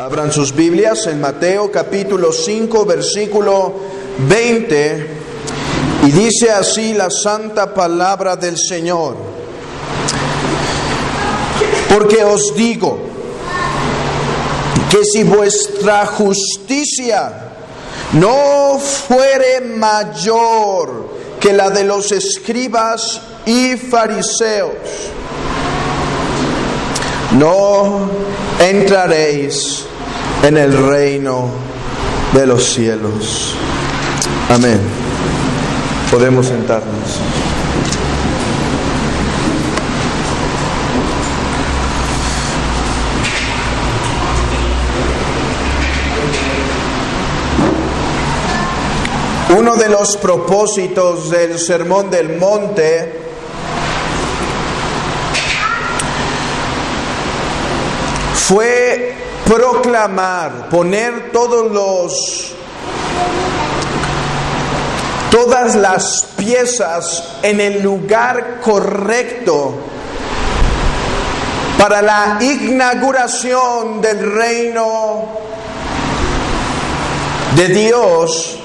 Abran sus Biblias en Mateo capítulo 5, versículo 20, y dice así la santa palabra del Señor. Porque os digo que si vuestra justicia no fuere mayor que la de los escribas y fariseos, no entraréis en el reino de los cielos. Amén. Podemos sentarnos. Uno de los propósitos del Sermón del Monte fue proclamar, poner todas las piezas en el lugar correcto para la inauguración del reino de Dios.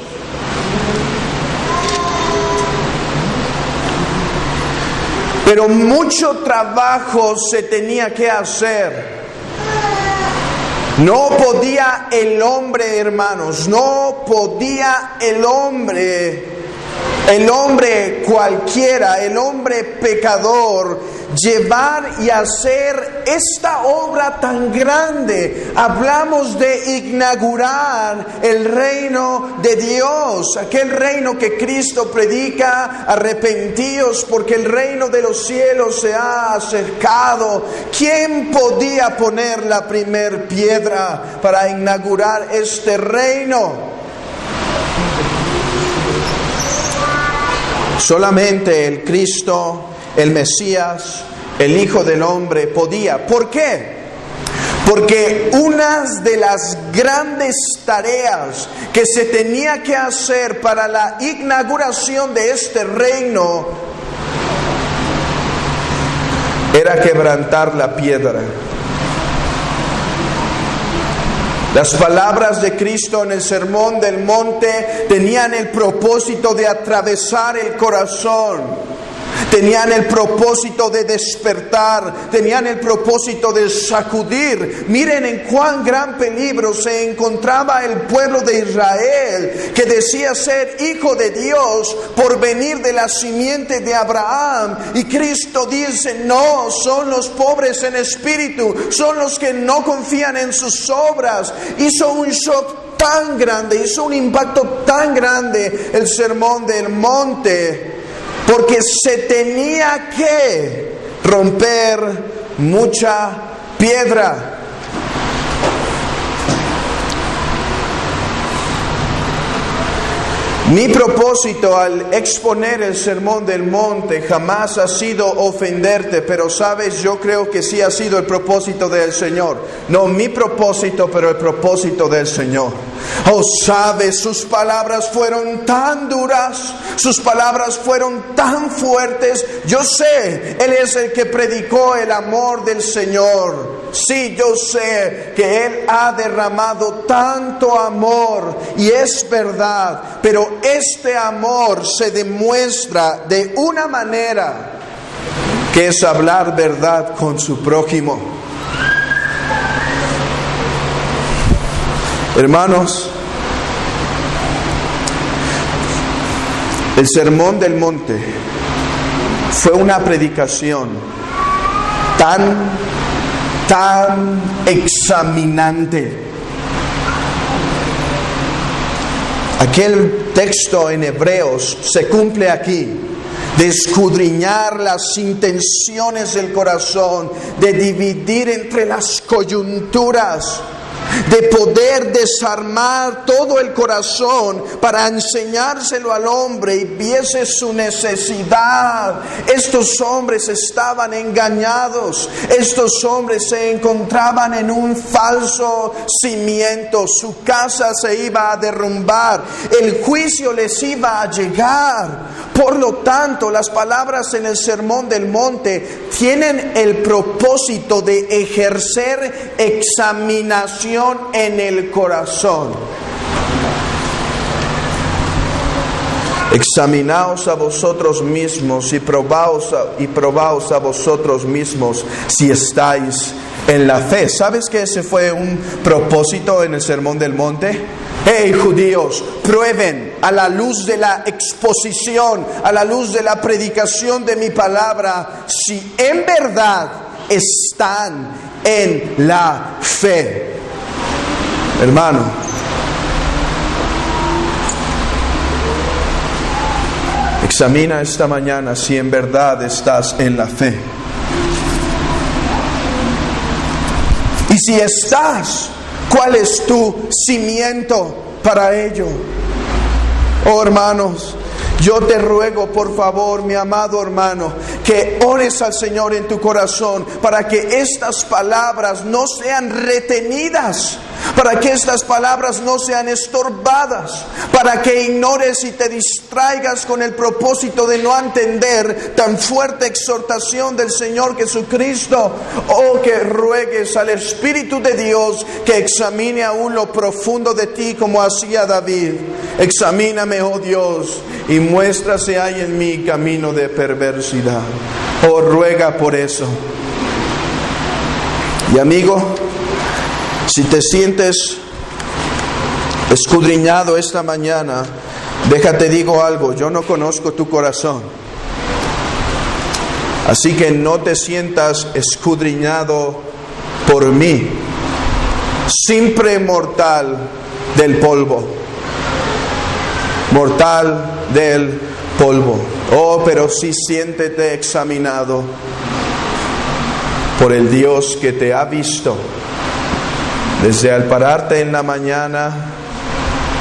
Pero mucho trabajo se tenía que hacer. No podía el hombre, hermanos, no podía el hombre cualquiera, el hombre pecador, llevar y hacer esta obra tan grande. Hablamos de inaugurar el reino de Dios, aquel reino que Cristo predica: arrepentíos porque el reino de los cielos se ha acercado. ¿Quién podía poner la primer piedra para inaugurar este reino? Solamente el Cristo, el Mesías, el Hijo del Hombre podía. ¿Por qué? Porque una de las grandes tareas que se tenía que hacer para la inauguración de este reino era quebrantar la piedra. Las palabras de Cristo en el Sermón del Monte tenían el propósito de atravesar el corazón. Tenían el propósito de despertar, tenían el propósito de sacudir. Miren en cuán gran peligro se encontraba el pueblo de Israel, que decía ser hijo de Dios por venir de la simiente de Abraham. Y Cristo dice: no, son los pobres en espíritu, son los que no confían en sus obras. Hizo un shock tan grande, hizo un impacto tan grande el Sermón del Monte, porque se tenía que romper mucha piedra. Mi propósito al exponer el Sermón del Monte jamás ha sido ofenderte, pero sabes, yo creo que sí ha sido el propósito del Señor. No mi propósito, pero el propósito del Señor. Oh, sabes, sus palabras fueron tan duras, sus palabras fueron tan fuertes. Yo sé, Él es el que predicó el amor del Señor. Sí, yo sé que Él ha derramado tanto amor, y es verdad, pero este amor se demuestra de una manera, que es hablar verdad con su prójimo. Hermanos, el Sermón del Monte fue una predicación tan examinante. Aquel texto en Hebreos se cumple aquí, de escudriñar las intenciones del corazón, de dividir entre las coyunturas, de poder desarmar todo el corazón para enseñárselo al hombre y viese su necesidad. Estos hombres estaban engañados, estos hombres se encontraban en un falso cimiento, su casa se iba a derrumbar, el juicio les iba a llegar. Por lo tanto, las palabras en el Sermón del Monte tienen el propósito de ejercer examinación exposición en el corazón. Examinaos a vosotros mismos y probaos a vosotros mismos si estáis en la fe. ¿Sabes que ese fue un propósito en el Sermón del Monte? Hey, judíos, prueben a la luz de la exposición, a la luz de la predicación de mi palabra, si en verdad están en la fe. Hermano, examina esta mañana si en verdad estás en la fe. Y si estás, ¿cuál es tu cimiento para ello? Oh, hermanos, yo te ruego, por favor, mi amado hermano, que ores al Señor en tu corazón para que estas palabras no sean retenidas, para que estas palabras no sean estorbadas, para que ignores y te distraigas con el propósito de no entender tan fuerte exhortación del Señor Jesucristo. Oh, que ruegues al Espíritu de Dios que examine aún lo profundo de ti como hacía David. Examíname, oh Dios, y muestra si hay en mí camino de perversidad. Oh, ruega por eso. Y amigo, si te sientes escudriñado esta mañana, déjate digo algo, yo no conozco tu corazón. Así que no te sientas escudriñado por mí, simple mortal del polvo. Mortal del polvo. Oh, pero sí siéntete examinado por el Dios que te ha visto desde al pararte en la mañana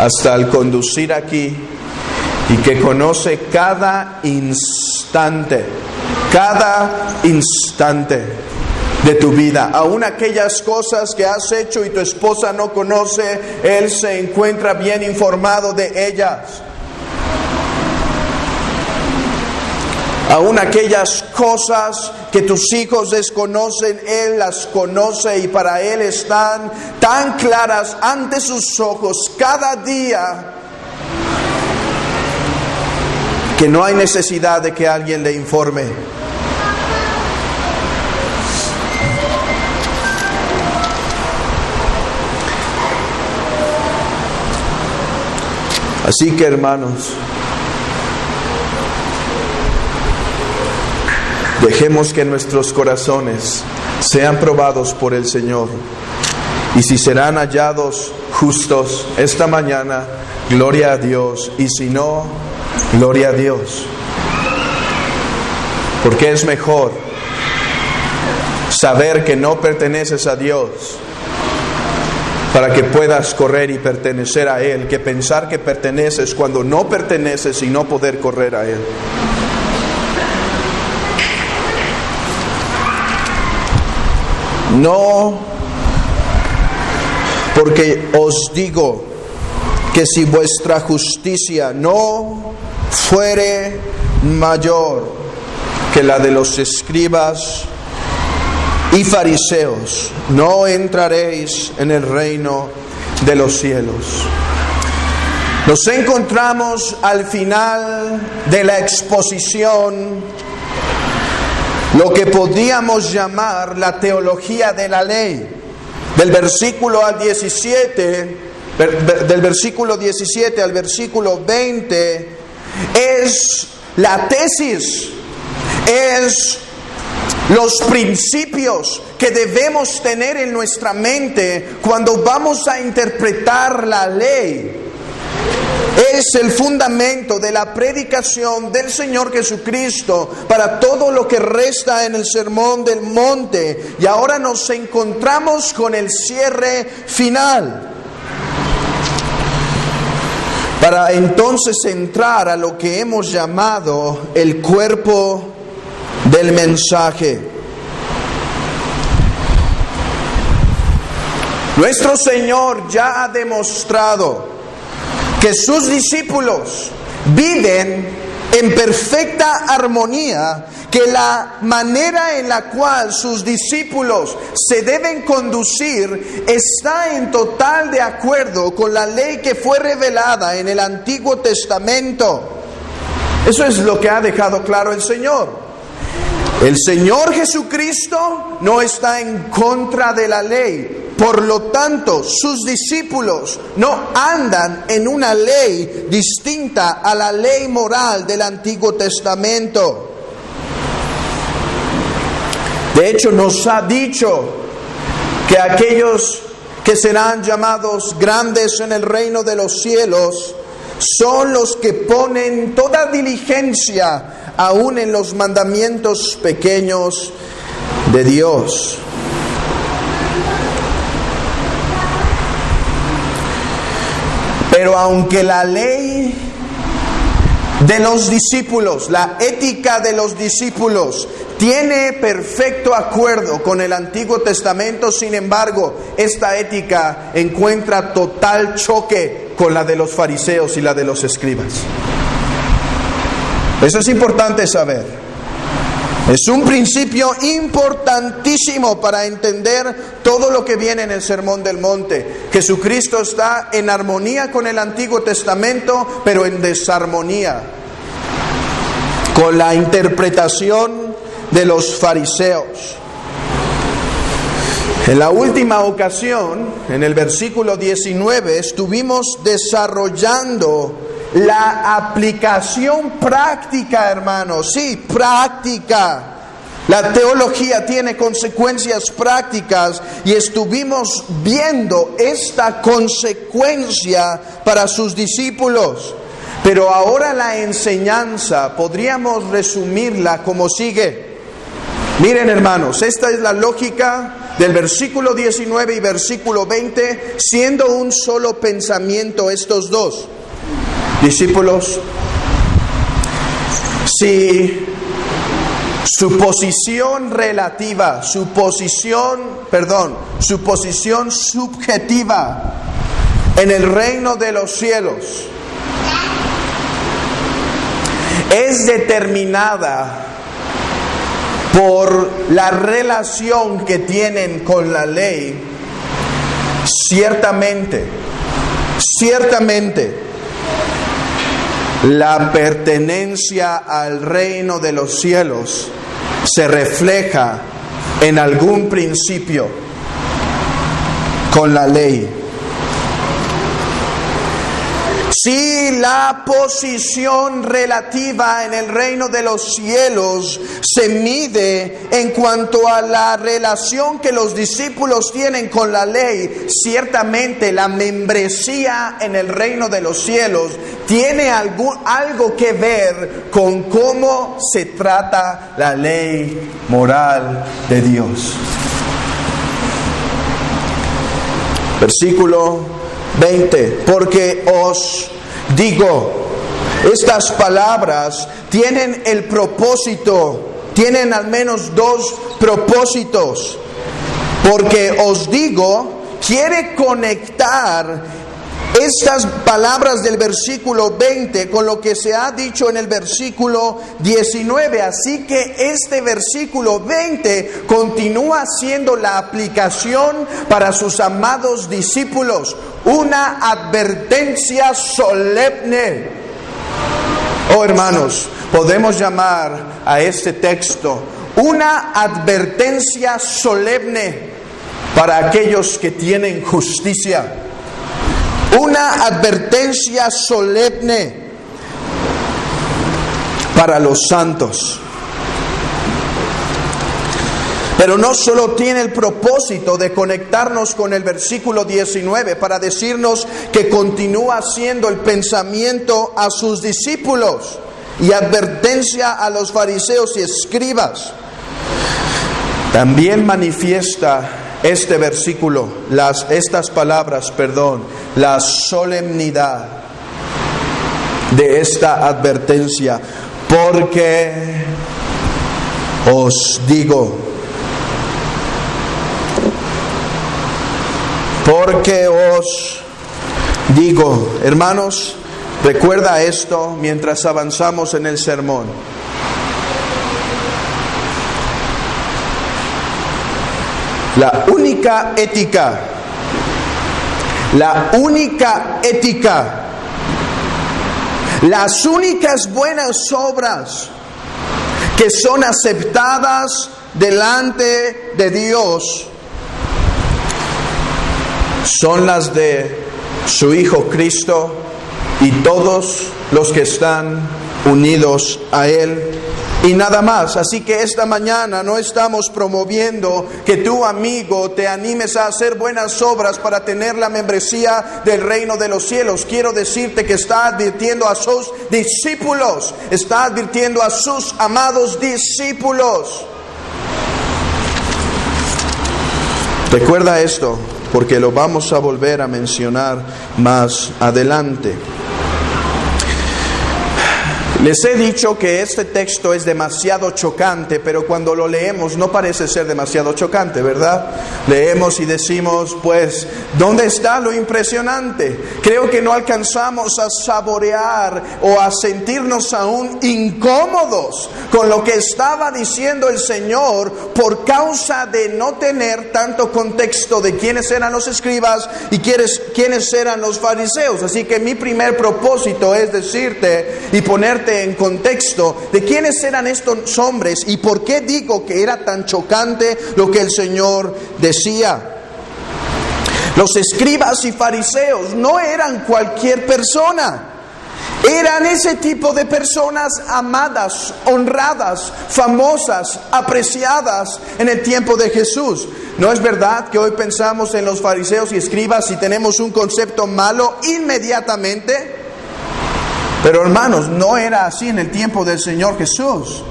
hasta al conducir aquí, y que conoce cada instante de tu vida. Aún aquellas cosas que has hecho y tu esposa no conoce, Él se encuentra bien informado de ellas. Aún aquellas cosas que tus hijos desconocen, Él las conoce, y para Él están tan claras ante sus ojos cada día que no hay necesidad de que alguien le informe. Así que, hermanos, dejemos que nuestros corazones sean probados por el Señor. Y si serán hallados justos esta mañana, gloria a Dios. Y si no, gloria a Dios. Porque es mejor saber que no perteneces a Dios para que puedas correr y pertenecer a Él, que pensar que perteneces cuando no perteneces y no poder correr a Él. No, porque os digo que si vuestra justicia no fuere mayor que la de los escribas y fariseos, no entraréis en el reino de los cielos. Nos encontramos al final de la exposición, lo que podríamos llamar la teología de la ley. Del versículo 17 al versículo 20 es la tesis, es los principios que debemos tener en nuestra mente cuando vamos a interpretar la ley. Es el fundamento de la predicación del Señor Jesucristo para todo lo que resta en el Sermón del Monte. Y ahora nos encontramos con el cierre final, para entonces entrar a lo que hemos llamado el cuerpo del mensaje. Nuestro Señor ya ha demostrado que sus discípulos viven en perfecta armonía que la manera en la cual sus discípulos se deben conducir está en total de acuerdo con la ley que fue revelada en el Antiguo Testamento. Eso es lo que ha dejado claro el Señor. El Señor Jesucristo no está en contra de la ley. Por lo tanto, sus discípulos no andan en una ley distinta a la ley moral del Antiguo Testamento. De hecho, nos ha dicho que aquellos que serán llamados grandes en el reino de los cielos son los que ponen toda diligencia aún en los mandamientos pequeños de Dios. Pero aunque la ley de los discípulos, la ética de los discípulos, tiene perfecto acuerdo con el Antiguo Testamento, sin embargo, esta ética encuentra total choque con la de los fariseos y la de los escribas. Eso es importante saber. Es un principio importantísimo para entender todo lo que viene en el Sermón del Monte. Jesucristo está en armonía con el Antiguo Testamento, pero en desarmonía con la interpretación de los fariseos. En la última ocasión, en el versículo 19, estuvimos desarrollando la aplicación práctica, hermanos. Sí, práctica. La teología tiene consecuencias prácticas y estuvimos viendo esta consecuencia para sus discípulos. Pero ahora la enseñanza podríamos resumirla como sigue. Miren, hermanos, esta es la lógica del versículo 19 y versículo 20, siendo un solo pensamiento estos dos. Discípulos, si su posición relativa, su posición subjetiva en el reino de los cielos es determinada por la relación que tienen con la ley, ciertamente, la pertenencia al reino de los cielos se refleja en algún principio con la ley. Si la posición relativa en el reino de los cielos se mide en cuanto a la relación que los discípulos tienen con la ley, ciertamente la membresía en el reino de los cielos tiene algo que ver con cómo se trata la ley moral de Dios. Versículo 20, porque os digo, estas palabras tienen el propósito, tienen al menos dos propósitos. Porque os digo, quiere conectar estas palabras del versículo 20 con lo que se ha dicho en el versículo 19. Así que este versículo 20 continúa siendo la aplicación para sus amados discípulos. Una advertencia solemne. Oh, hermanos, podemos llamar a este texto una advertencia solemne para aquellos que tienen justicia. Una advertencia solemne para los santos. Pero no solo tiene el propósito de conectarnos con el versículo 19 para decirnos que continúa siendo el pensamiento a sus discípulos y advertencia a los fariseos y escribas. También manifiesta este versículo, estas palabras, la solemnidad de esta advertencia. Porque os digo, hermanos, Recuerda esto mientras avanzamos en el sermón. La única ética, las únicas buenas obras que son aceptadas delante de Dios son las de su Hijo Cristo y todos los que están unidos a Él. Y nada más. Así que esta mañana no estamos promoviendo que tu amigo te animes a hacer buenas obras para tener la membresía del reino de los cielos. Quiero decirte que está advirtiendo a sus discípulos, está advirtiendo a sus amados discípulos. Recuerda esto, porque lo vamos a volver a mencionar más adelante. Les he dicho que este texto es demasiado chocante, pero cuando lo leemos no parece ser demasiado chocante, ¿verdad? Leemos y decimos, pues, ¿dónde está lo impresionante? Creo que no alcanzamos a saborear o a sentirnos aún incómodos con lo que estaba diciendo el Señor por causa de no tener tanto contexto de quiénes eran los escribas y quiénes eran los fariseos. Así que mi primer propósito es decirte y ponerte en contexto de quiénes eran estos hombres y por qué digo que era tan chocante lo que el Señor decía. Los escribas y fariseos no eran cualquier persona. Eran ese tipo de personas amadas, honradas, famosas, apreciadas en el tiempo de Jesús. ¿No es verdad que hoy pensamos en los fariseos y escribas y tenemos un concepto malo inmediatamente? Pero hermanos, no era así en el tiempo del Señor Jesús.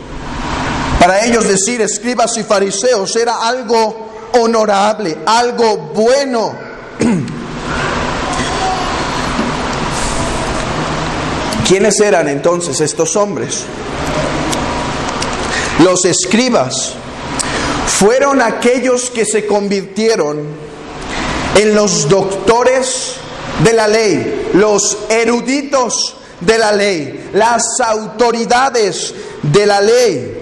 Para ellos decir escribas y fariseos era algo honorable, algo bueno. ¿Quiénes eran entonces estos hombres? Los escribas fueron aquellos que se convirtieron en los doctores de la ley, los eruditos de la ley, las autoridades de la ley.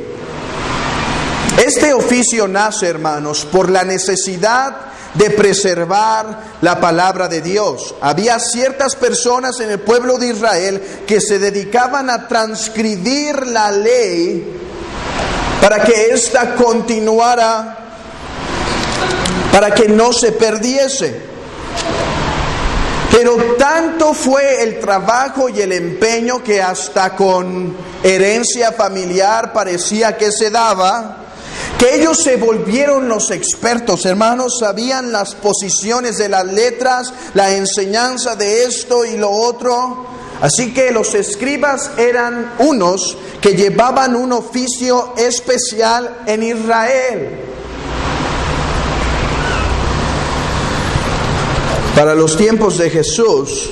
Este oficio nace, hermanos, por la necesidad de preservar la palabra de Dios. Había ciertas personas en el pueblo de Israel que se dedicaban a transcribir la ley para que ésta continuara, para que no se perdiese. Pero tanto fue el trabajo y el empeño que hasta con herencia familiar parecía que se daba, que ellos se volvieron los expertos, hermanos, sabían las posiciones de las letras, la enseñanza de esto y lo otro. Así que los escribas eran unos que llevaban un oficio especial en Israel. Para los tiempos de Jesús,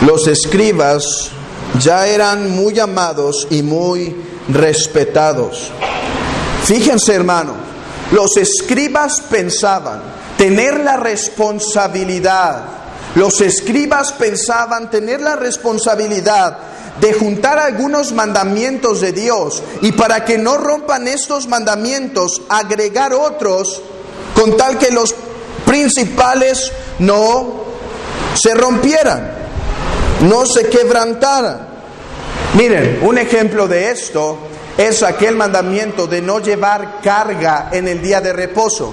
los escribas ya eran muy amados y muy respetados. Fíjense, hermano, los escribas pensaban tener la responsabilidad. Los escribas pensaban tener la responsabilidad de juntar algunos mandamientos de Dios y para que no rompan estos mandamientos, agregar otros con tal que los principales no se rompieran, no se quebrantaran. Miren, un ejemplo de esto es aquel mandamiento de no llevar carga en el día de reposo.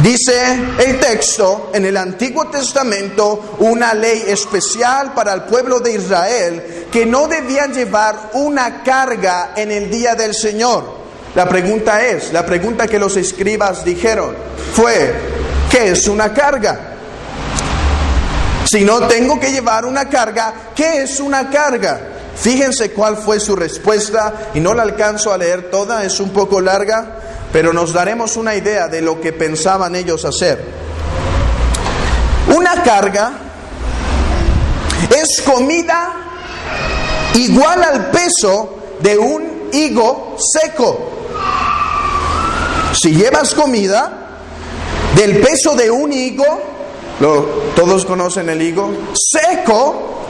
Dice el texto en el Antiguo Testamento una ley especial para el pueblo de Israel que no debían llevar una carga en el día del Señor. La pregunta que los escribas dijeron fue, ¿qué es una carga? Si no tengo que llevar una carga, ¿qué es una carga? Fíjense cuál fue su respuesta, y no la alcanzo a leer toda, es un poco larga, pero nos daremos una idea de lo que pensaban ellos hacer. Una carga es comida igual al peso de un higo seco. Si llevas comida del peso de un higo, ¿Todos conocen el higo? Seco,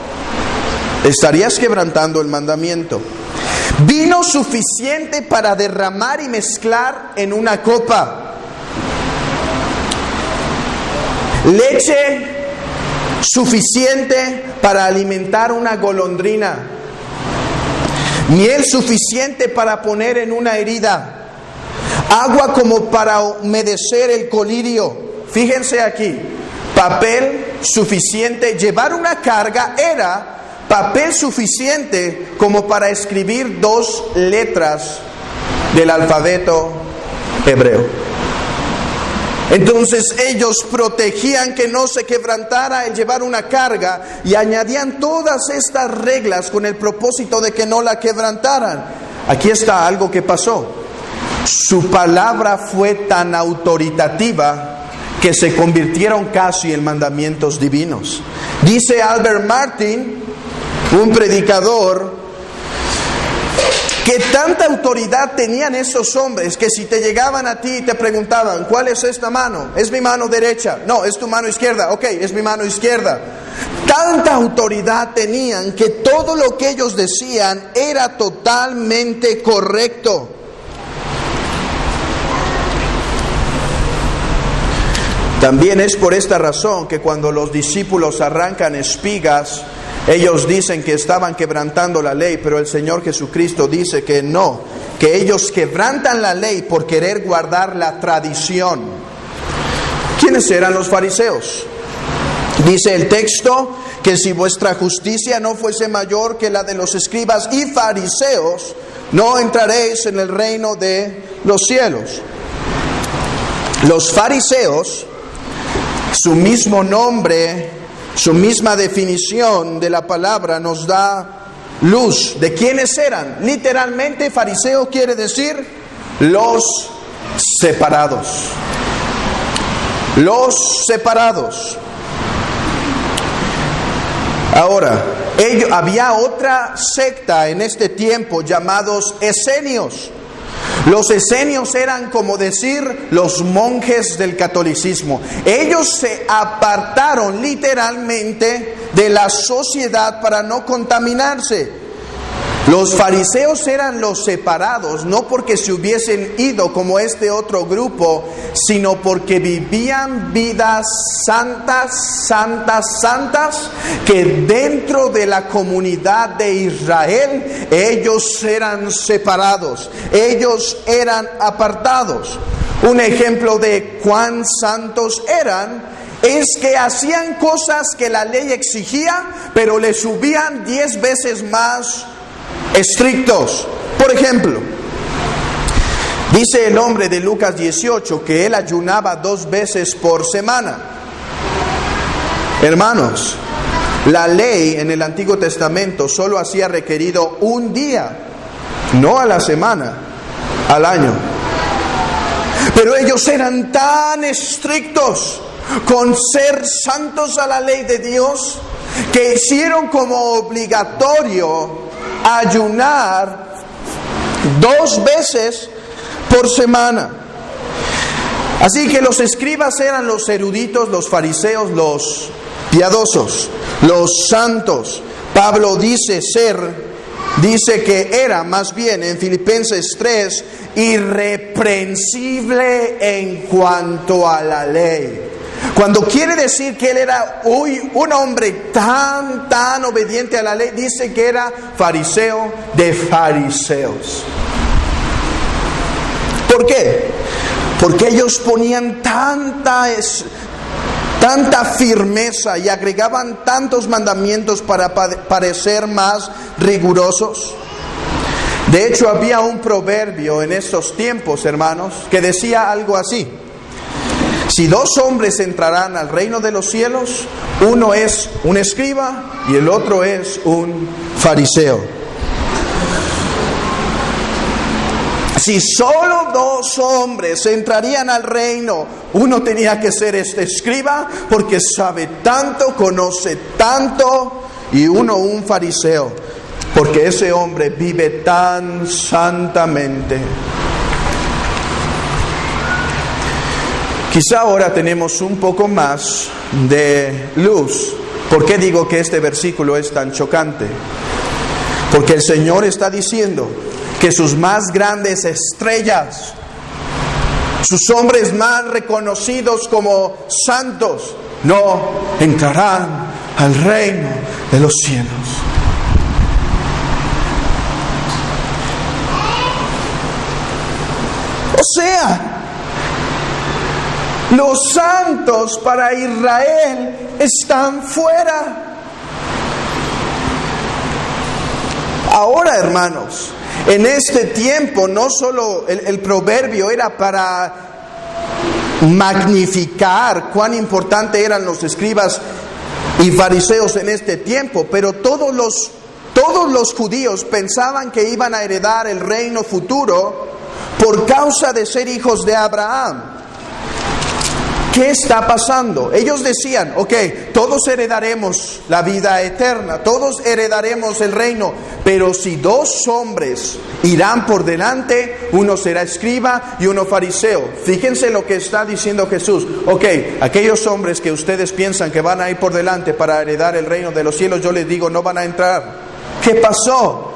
estarías quebrantando el mandamiento. Vino suficiente para derramar y mezclar en una copa. Leche suficiente para alimentar una golondrina. Miel suficiente para poner en una herida. Agua como para humedecer el colirio. Fíjense aquí, papel suficiente. Llevar una carga era papel suficiente como para escribir 2 letras del alfabeto hebreo. Entonces ellos protegían que no se quebrantara el llevar una carga y añadían todas estas reglas con el propósito de que no la quebrantaran. Aquí está algo que pasó. Su palabra fue tan autoritativa que se convirtieron casi en mandamientos divinos. Dice Albert Martin, un predicador, que tanta autoridad tenían esos hombres que si te llegaban a ti y te preguntaban, ¿cuál es esta mano? ¿Es mi mano derecha? No, es tu mano izquierda. Ok, es mi mano izquierda. Tanta autoridad tenían que todo lo que ellos decían era totalmente correcto. También es por esta razón que cuando los discípulos arrancan espigas, ellos dicen que estaban quebrantando la ley, pero el Señor Jesucristo dice que no, que ellos quebrantan la ley por querer guardar la tradición. ¿Quiénes eran los fariseos? Dice el texto que si vuestra justicia no fuese mayor que la de los escribas y fariseos, no entraréis en el reino de los cielos. Los fariseos, su mismo nombre, su misma definición de la palabra nos da luz de quiénes eran. Literalmente, fariseo quiere decir los separados. Los separados. Ahora, había otra secta en este tiempo llamados esenios. Los esenios eran como decir los monjes del catolicismo. Ellos se apartaron literalmente de la sociedad para no contaminarse. Los fariseos eran los separados, no porque se hubiesen ido como este otro grupo, sino porque vivían vidas santas, que dentro de la comunidad de Israel ellos eran separados, ellos eran apartados. Un ejemplo de cuán santos eran es que hacían cosas que la ley exigía, pero le subían 10 veces más estrictos. Por ejemplo, dice el hombre de Lucas 18 que él ayunaba 2 veces por semana. Hermanos, la ley en el Antiguo Testamento solo hacía requerido un día, no a la semana, al año. Pero ellos eran tan estrictos con ser santos a la ley de Dios que hicieron como obligatorio ayunar 2 veces por semana. Así que los escribas eran los eruditos, los fariseos los piadosos, los santos. Pablo dice que era más bien en Filipenses 3 irreprensible en cuanto a la ley. Cuando quiere decir que él era un hombre tan obediente a la ley, dice que era fariseo de fariseos. ¿Por qué? Porque ellos ponían tanta firmeza y agregaban tantos mandamientos para parecer más rigurosos. De hecho, había un proverbio en esos tiempos, hermanos, que decía algo así: si 2 hombres entrarán al reino de los cielos, uno es un escriba y el otro es un fariseo. Si solo 2 hombres entrarían al reino, uno tenía que ser este escriba porque sabe tanto, conoce tanto, y uno un fariseo porque ese hombre vive tan santamente. Quizá ahora tenemos un poco más de luz. ¿Por qué digo que este versículo es tan chocante? Porque el Señor está diciendo que sus más grandes estrellas, sus hombres más reconocidos como santos, no entrarán al reino de los cielos. O sea, los santos para Israel están fuera. Ahora, hermanos, en este tiempo no solo el proverbio era para magnificar cuán importante eran los escribas y fariseos en este tiempo, pero todos los judíos pensaban que iban a heredar el reino futuro por causa de ser hijos de Abraham. ¿Qué está pasando? Ellos decían, ok, todos heredaremos la vida eterna, todos heredaremos el reino, pero si dos hombres irán por delante, uno será escriba y uno fariseo. Fíjense lo que está diciendo Jesús. Ok, aquellos hombres que ustedes piensan que van a ir por delante para heredar el reino de los cielos, yo les digo, no van a entrar. ¿Qué pasó?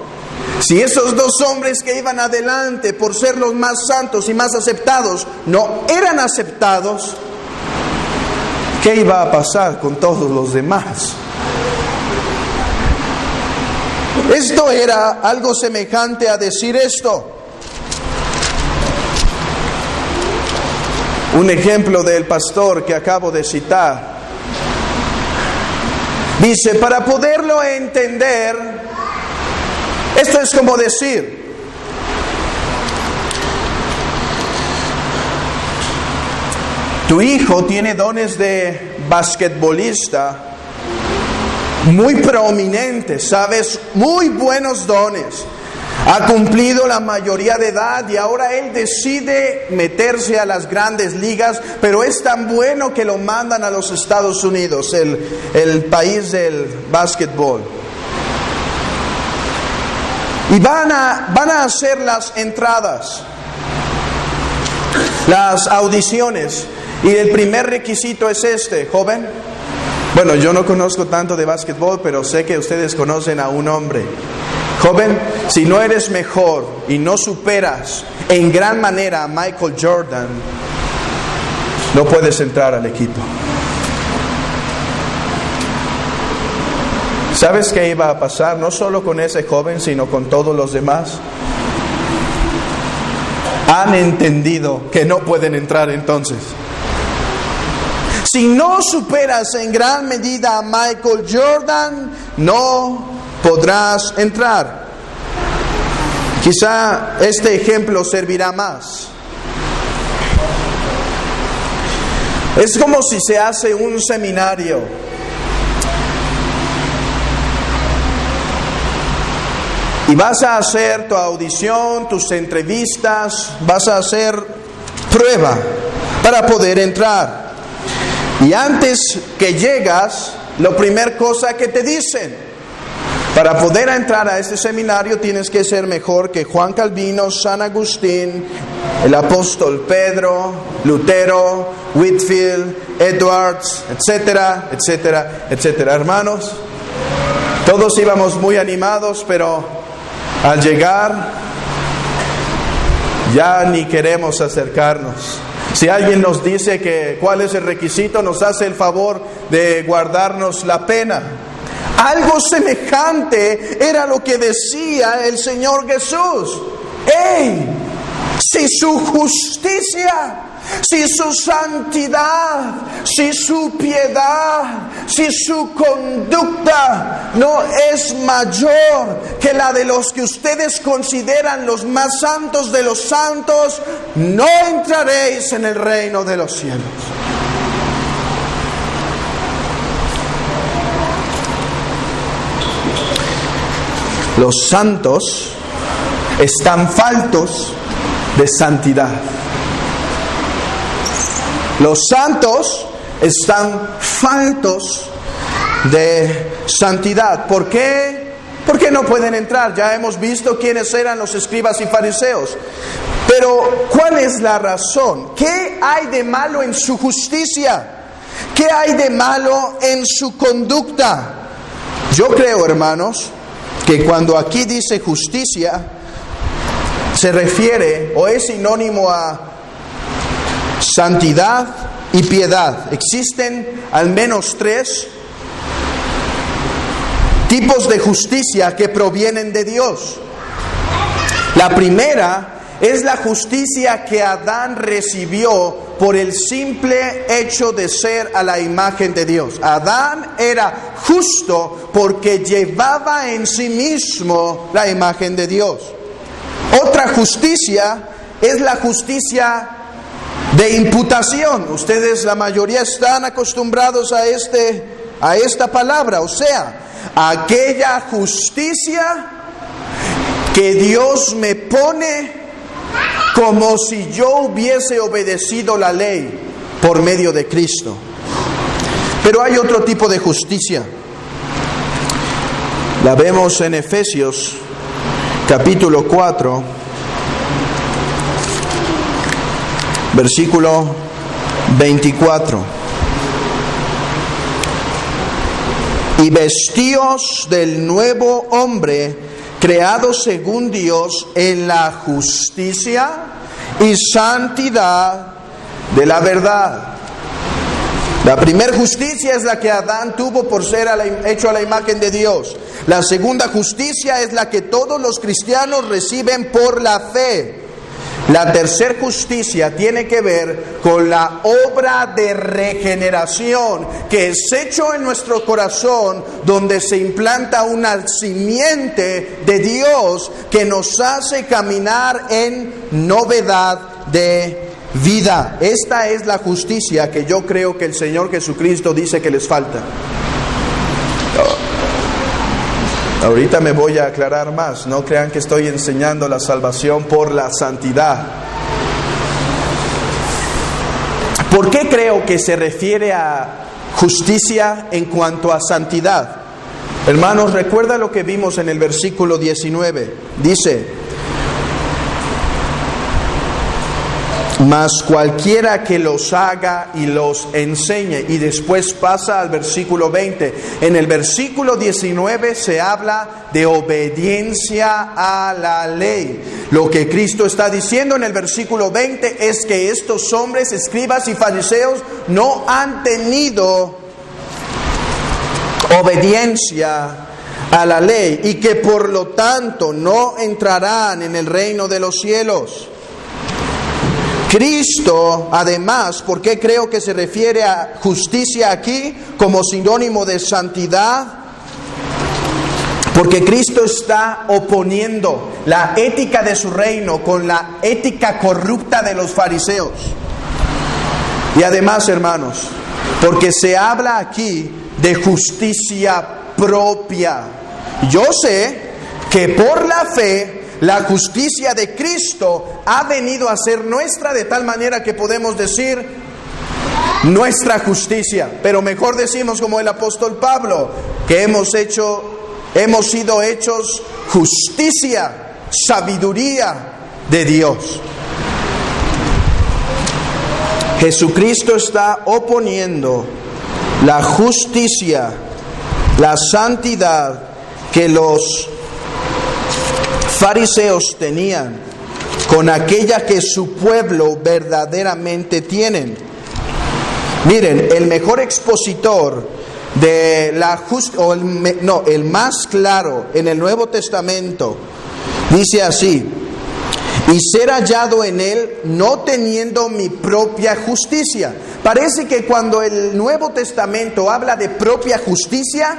Si esos dos hombres que iban adelante por ser los más santos y más aceptados no eran aceptados, ¿qué iba a pasar con todos los demás? Esto era algo semejante a decir esto. Un ejemplo del pastor que acabo de citar. Dice, para poderlo entender, esto es como decir, tu hijo tiene dones de basquetbolista muy prominentes, ¿sabes? Muy buenos dones. Ha cumplido la mayoría de edad y ahora él decide meterse a las grandes ligas, pero es tan bueno que lo mandan a los Estados Unidos, el país del básquetbol. Y van a hacer las entradas, las audiciones. Y el primer requisito es este, joven. Bueno, yo no conozco tanto de básquetbol, pero sé que ustedes conocen a un hombre. Joven, si no eres mejor y no superas en gran manera a Michael Jordan, no puedes entrar al equipo. ¿Sabes qué iba a pasar? No solo con ese joven, sino con todos los demás. Han entendido que no pueden entrar entonces. Si no superas en gran medida a Michael Jordan, no podrás entrar. Quizá este ejemplo servirá más. Es como si se hace un seminario. Y vas a hacer tu audición, tus entrevistas, vas a hacer prueba para poder entrar. Y antes que llegas, la primera cosa que te dicen, para poder entrar a este seminario tienes que ser mejor que Juan Calvino, San Agustín, el apóstol Pedro, Lutero, Whitefield, Edwards, etcétera, etcétera, etcétera. Hermanos, todos íbamos muy animados, pero al llegar ya ni queremos acercarnos. Si alguien nos dice que cuál es el requisito, nos hace el favor de guardarnos la pena. Algo semejante era lo que decía el Señor Jesús. ¡Ey! Si su justicia, si su santidad, si su piedad, si su conducta no es mayor que la de los que ustedes consideran los más santos de los santos, no entraréis en el reino de los cielos. Los santos están faltos de santidad. Los santos están faltos de santidad. ¿Por qué? Porque no pueden entrar. Ya hemos visto quiénes eran los escribas y fariseos. Pero, ¿cuál es la razón? ¿Qué hay de malo en su justicia? ¿Qué hay de malo en su conducta? Yo creo, hermanos, que cuando aquí dice justicia, se refiere o es sinónimo a santidad y piedad. Existen al menos 3 tipos de justicia que provienen de Dios. La primera es la justicia que Adán recibió por el simple hecho de ser a la imagen de Dios. Adán era justo porque llevaba en sí mismo la imagen de Dios. Otra justicia es la justicia de imputación. Ustedes, la mayoría, están acostumbrados a esta palabra, o sea, aquella justicia que Dios me pone como si yo hubiese obedecido la ley por medio de Cristo. Pero hay otro tipo de justicia. La vemos en Efesios capítulo 4, versículo 24. Y vestíos del nuevo hombre, creado según Dios en la justicia y santidad de la verdad. La primera justicia es la que Adán tuvo por ser hecho a la imagen de Dios. La segunda justicia es la que todos los cristianos reciben por la fe. La tercera justicia tiene que ver con la obra de regeneración que es hecho en nuestro corazón, donde se implanta una simiente de Dios que nos hace caminar en novedad de vida. Esta es la justicia que yo creo que el Señor Jesucristo dice que les falta. Ahorita me voy a aclarar más, no crean que estoy enseñando la salvación por la santidad. ¿Por qué creo que se refiere a justicia en cuanto a santidad? Hermanos, recuerda lo que vimos en el versículo 19. Dice: mas cualquiera que los haga y los enseñe. Y después pasa al versículo 20. En el versículo 19 se habla de obediencia a la ley. Lo que Cristo está diciendo en el versículo 20 es que estos hombres, escribas y fariseos, no han tenido obediencia a la ley y que por lo tanto no entrarán en el reino de los cielos. Cristo, además, ¿por qué creo que se refiere a justicia aquí como sinónimo de santidad? Porque Cristo está oponiendo la ética de su reino con la ética corrupta de los fariseos. Y además, hermanos, porque se habla aquí de justicia propia. Yo sé que por la fe la justicia de Cristo ha venido a ser nuestra, de tal manera que podemos decir nuestra justicia. Pero mejor decimos como el apóstol Pablo, que hemos sido hechos justicia, sabiduría de Dios. Jesucristo está oponiendo la justicia, la santidad que los fariseos tenían con aquella que su pueblo verdaderamente tienen. Miren, el mejor expositor de la el más claro en el Nuevo Testamento dice así: y ser hallado en él no teniendo mi propia justicia. Parece que cuando el Nuevo Testamento habla de propia justicia,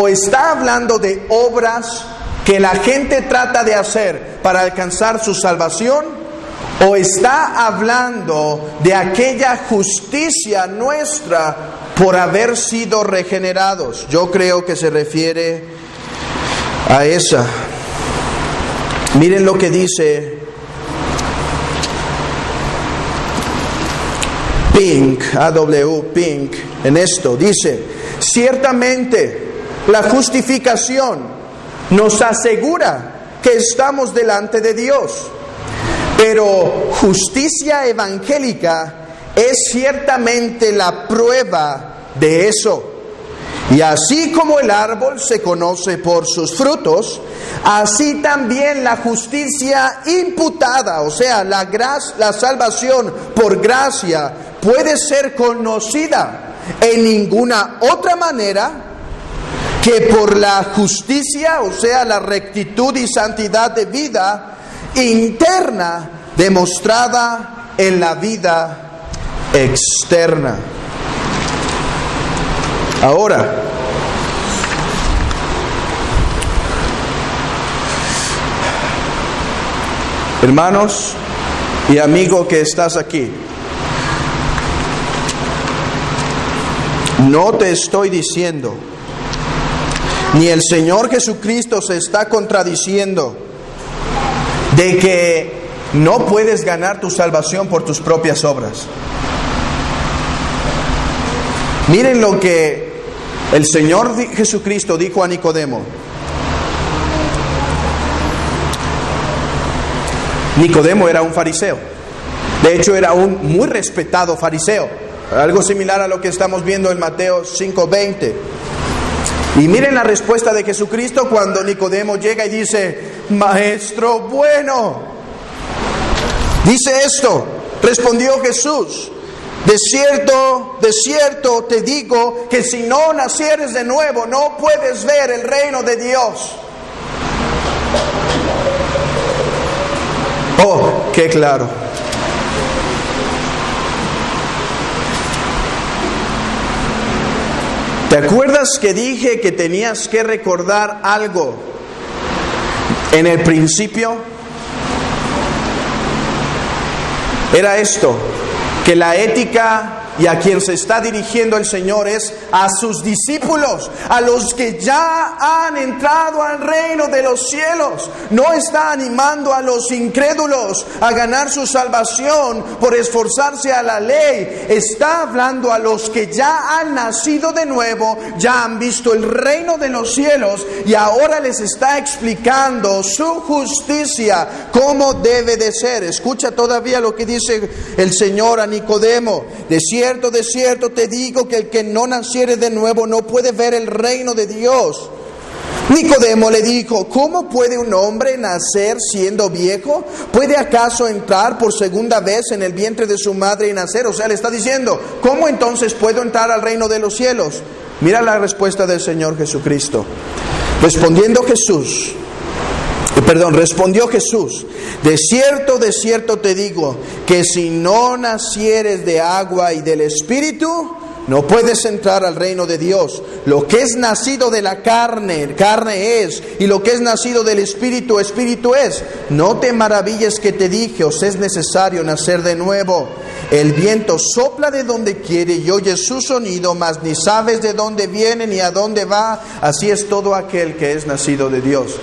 o está hablando de obras que la gente trata de hacer para alcanzar su salvación, o está hablando de aquella justicia nuestra por haber sido regenerados. Yo creo que se refiere a esa. Miren lo que dice Pink, A.W. Pink, en esto. Dice: ciertamente la justificación nos asegura que estamos delante de Dios, pero justicia evangélica es ciertamente la prueba de eso. Y así como el árbol se conoce por sus frutos, así también la justicia imputada, o sea, la salvación por gracia, puede ser conocida en ninguna otra manera que por la justicia, o sea, la rectitud y santidad de vida interna demostrada en la vida externa. Ahora, hermanos y amigo que estás aquí, no te estoy diciendo, ni el Señor Jesucristo se está contradiciendo, de que no puedes ganar tu salvación por tus propias obras. Miren lo que el Señor Jesucristo dijo a Nicodemo. Nicodemo era un fariseo. De hecho, era un muy respetado fariseo. Algo similar a lo que estamos viendo en Mateo 5:20. Y miren la respuesta de Jesucristo cuando Nicodemo llega y dice: Maestro bueno. Dice esto, respondió Jesús: de cierto te digo que si no nacieres de nuevo no puedes ver el reino de Dios. Oh, qué claro. ¿Te acuerdas que dije que tenías que recordar algo en el principio? Era esto, que la ética y a quien se está dirigiendo el Señor es a sus discípulos, a los que ya han entrado al reino de los cielos. No está animando a los incrédulos a ganar su salvación por esforzarse a la ley. Está hablando a los que ya han nacido de nuevo, ya han visto el reino de los cielos y ahora les está explicando su justicia, cómo debe de ser. Escucha todavía lo que dice el Señor a Nicodemo: de cierto te digo que el que no naciere de nuevo no puede ver el reino de Dios. Nicodemo le dijo: ¿cómo puede un hombre nacer siendo viejo? ¿Puede acaso entrar por segunda vez en el vientre de su madre y nacer? O sea, le está diciendo: ¿cómo entonces puedo entrar al reino de los cielos? Mira la respuesta del Señor Jesucristo. Respondió Jesús: de cierto te digo que si no nacieres de agua y del Espíritu, no puedes entrar al reino de Dios. Lo que es nacido de la carne, carne es, y lo que es nacido del Espíritu, Espíritu es. No te maravilles que te dije: os es necesario nacer de nuevo. El viento sopla de donde quiere y oyes su sonido, mas ni sabes de dónde viene ni a dónde va. Así es todo aquel que es nacido de Dios.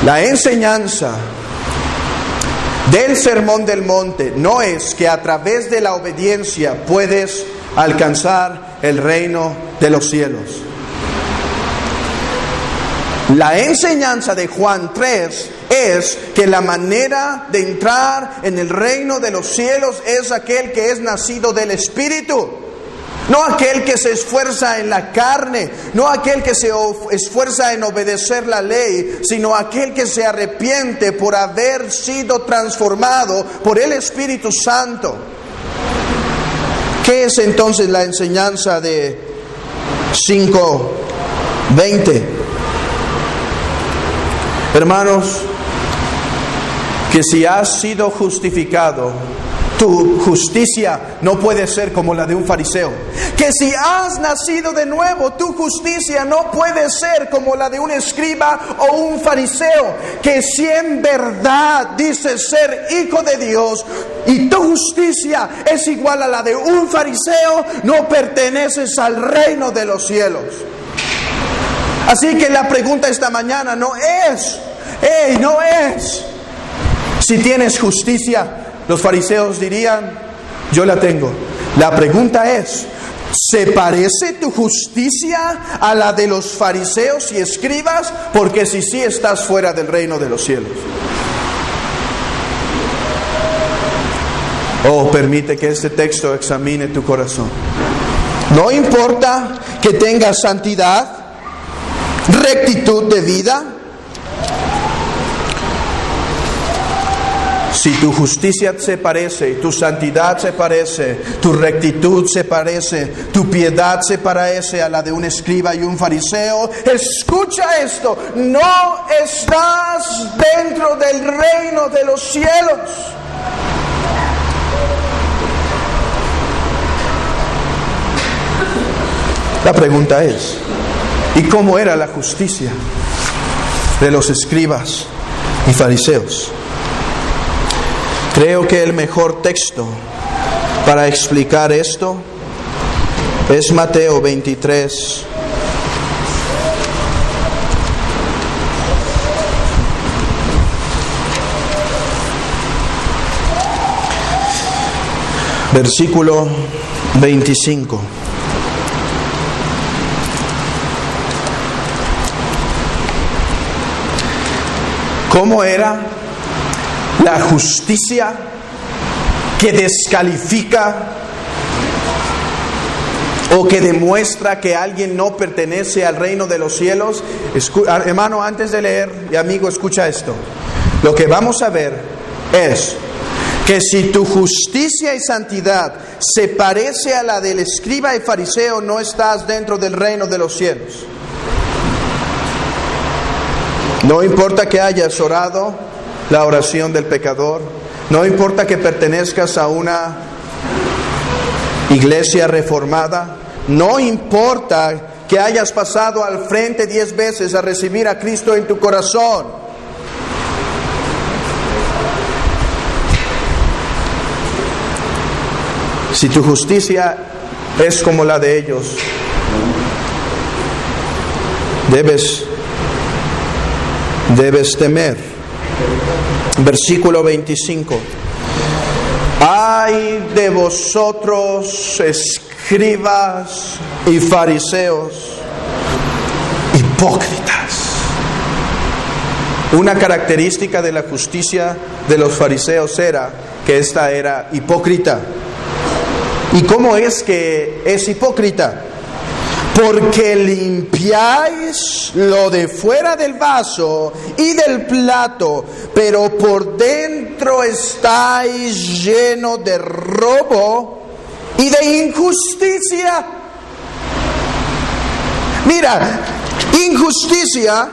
La enseñanza del Sermón del Monte no es que a través de la obediencia puedes alcanzar el reino de los cielos. La enseñanza de Juan 3 es que la manera de entrar en el reino de los cielos es aquel que es nacido del Espíritu. No aquel que se esfuerza en la carne, no aquel que se esfuerza en obedecer la ley, sino aquel que se arrepiente por haber sido transformado por el Espíritu Santo. ¿Qué es entonces la enseñanza de 5:20? Hermanos, que si has sido justificado, tu justicia no puede ser como la de un fariseo. Que si has nacido de nuevo, tu justicia no puede ser como la de un escriba o un fariseo. Que si en verdad dices ser hijo de Dios y tu justicia es igual a la de un fariseo, no perteneces al reino de los cielos. Así que la pregunta esta mañana no es si tienes justicia. Los fariseos dirían: yo la tengo. La pregunta es: ¿se parece tu justicia a la de los fariseos y escribas? Porque si sí, estás fuera del reino de los cielos. Oh, permite que este texto examine tu corazón. No importa que tengas santidad, rectitud de vida, si tu justicia se parece, tu santidad se parece, tu rectitud se parece, tu piedad se parece a la de un escriba y un fariseo, escucha esto, no estás dentro del reino de los cielos. La pregunta es, ¿y cómo era la justicia de los escribas y fariseos? Creo que el mejor texto para explicar esto es Mateo 23. Versículo 25. ¿Cómo era la justicia que descalifica o que demuestra que alguien no pertenece al reino de los cielos? Hermano, antes de leer, y amigo, escucha esto. Lo que vamos a ver es que si tu justicia y santidad se parece a la del escriba y fariseo, no estás dentro del reino de los cielos. No importa que hayas orado la oración del pecador, no importa que pertenezcas a una iglesia reformada, no importa que hayas pasado al frente 10 veces a recibir a Cristo en tu corazón. Si tu justicia es como la de ellos, debes temer. Versículo 25. Ay de vosotros, escribas y fariseos, hipócritas. Una característica de la justicia de los fariseos era que esta era hipócrita. ¿Y cómo es que es hipócrita? Porque limpiáis lo de fuera del vaso y del plato, pero por dentro estáis llenos de robo y de injusticia. Mira, injusticia,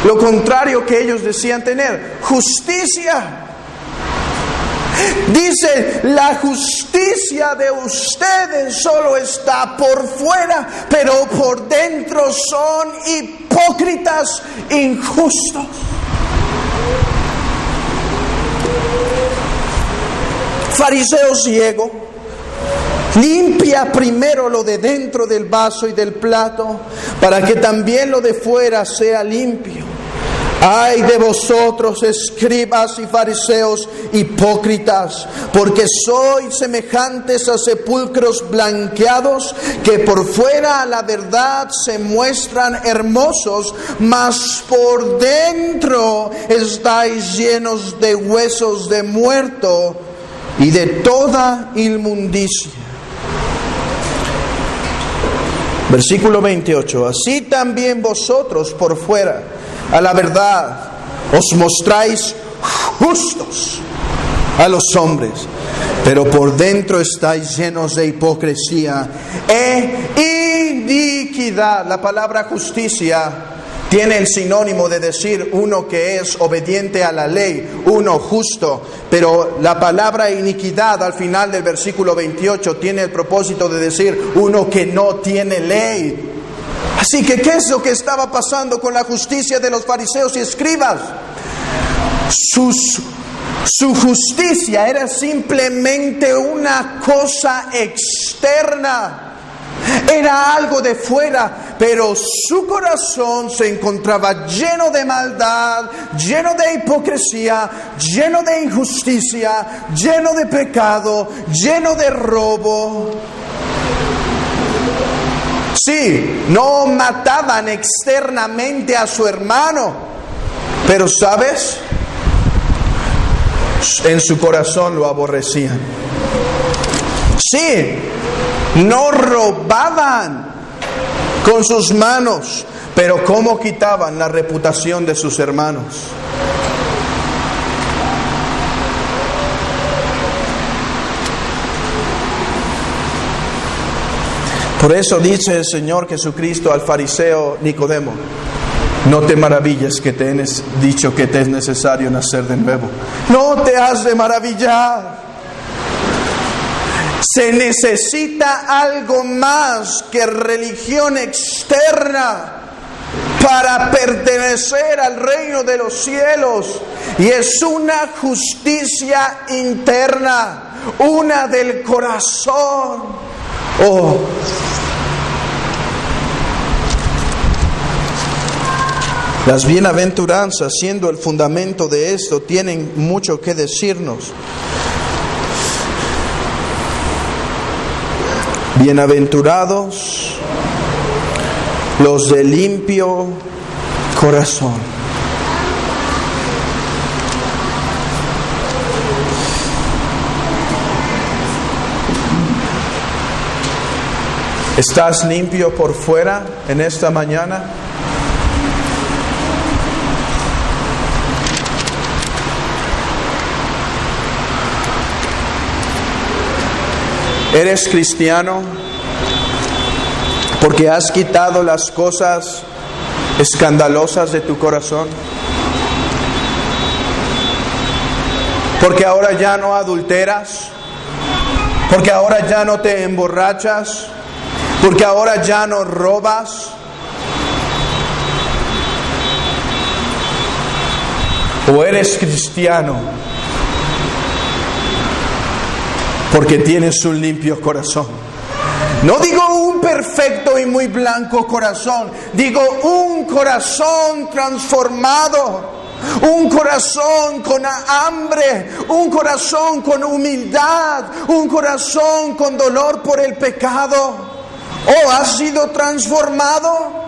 lo contrario que ellos decían tener, justicia. Dice, la justicia de ustedes solo está por fuera, pero por dentro son hipócritas, injustos. Fariseo ciego, limpia primero lo de dentro del vaso y del plato, para que también lo de fuera sea limpio. Ay de vosotros, escribas y fariseos hipócritas, porque sois semejantes a sepulcros blanqueados, que por fuera a la verdad se muestran hermosos, mas por dentro estáis llenos de huesos de muerto y de toda inmundicia. Versículo 28. Así también vosotros por fuera a la verdad os mostráis justos a los hombres, pero por dentro estáis llenos de hipocresía e iniquidad. La palabra justicia tiene el sinónimo de decir uno que es obediente a la ley, uno justo, pero la palabra iniquidad al final del versículo 28 tiene el propósito de decir uno que no tiene ley. Así que, ¿qué es lo que estaba pasando con la justicia de los fariseos y escribas? Su justicia era simplemente una cosa externa, era algo de fuera, pero su corazón se encontraba lleno de maldad, lleno de hipocresía, lleno de injusticia, lleno de pecado, lleno de robo. Sí, no mataban externamente a su hermano, pero ¿sabes? en su corazón lo aborrecían. Sí, no robaban con sus manos, pero ¿cómo quitaban la reputación de sus hermanos? Por eso dice el Señor Jesucristo al fariseo Nicodemo: no te maravilles que te he dicho que te es necesario nacer de nuevo. No te has de maravillar. Se necesita algo más que religión externa para pertenecer al reino de los cielos. Y es una justicia interna, una del corazón. Oh, las bienaventuranzas, siendo el fundamento de esto, tienen mucho que decirnos. Bienaventurados los de limpio corazón. ¿Estás limpio por fuera en esta mañana? ¿Eres cristiano porque has quitado las cosas escandalosas de tu corazón? Porque ahora ya no adulteras, porque ahora ya no te emborrachas, porque ahora ya no robas. ¿O eres cristiano porque tienes un limpio corazón? No digo un perfecto y muy blanco corazón, digo un corazón transformado, un corazón con hambre, un corazón con humildad, un corazón con dolor por el pecado. ¿Oh, has sido transformado?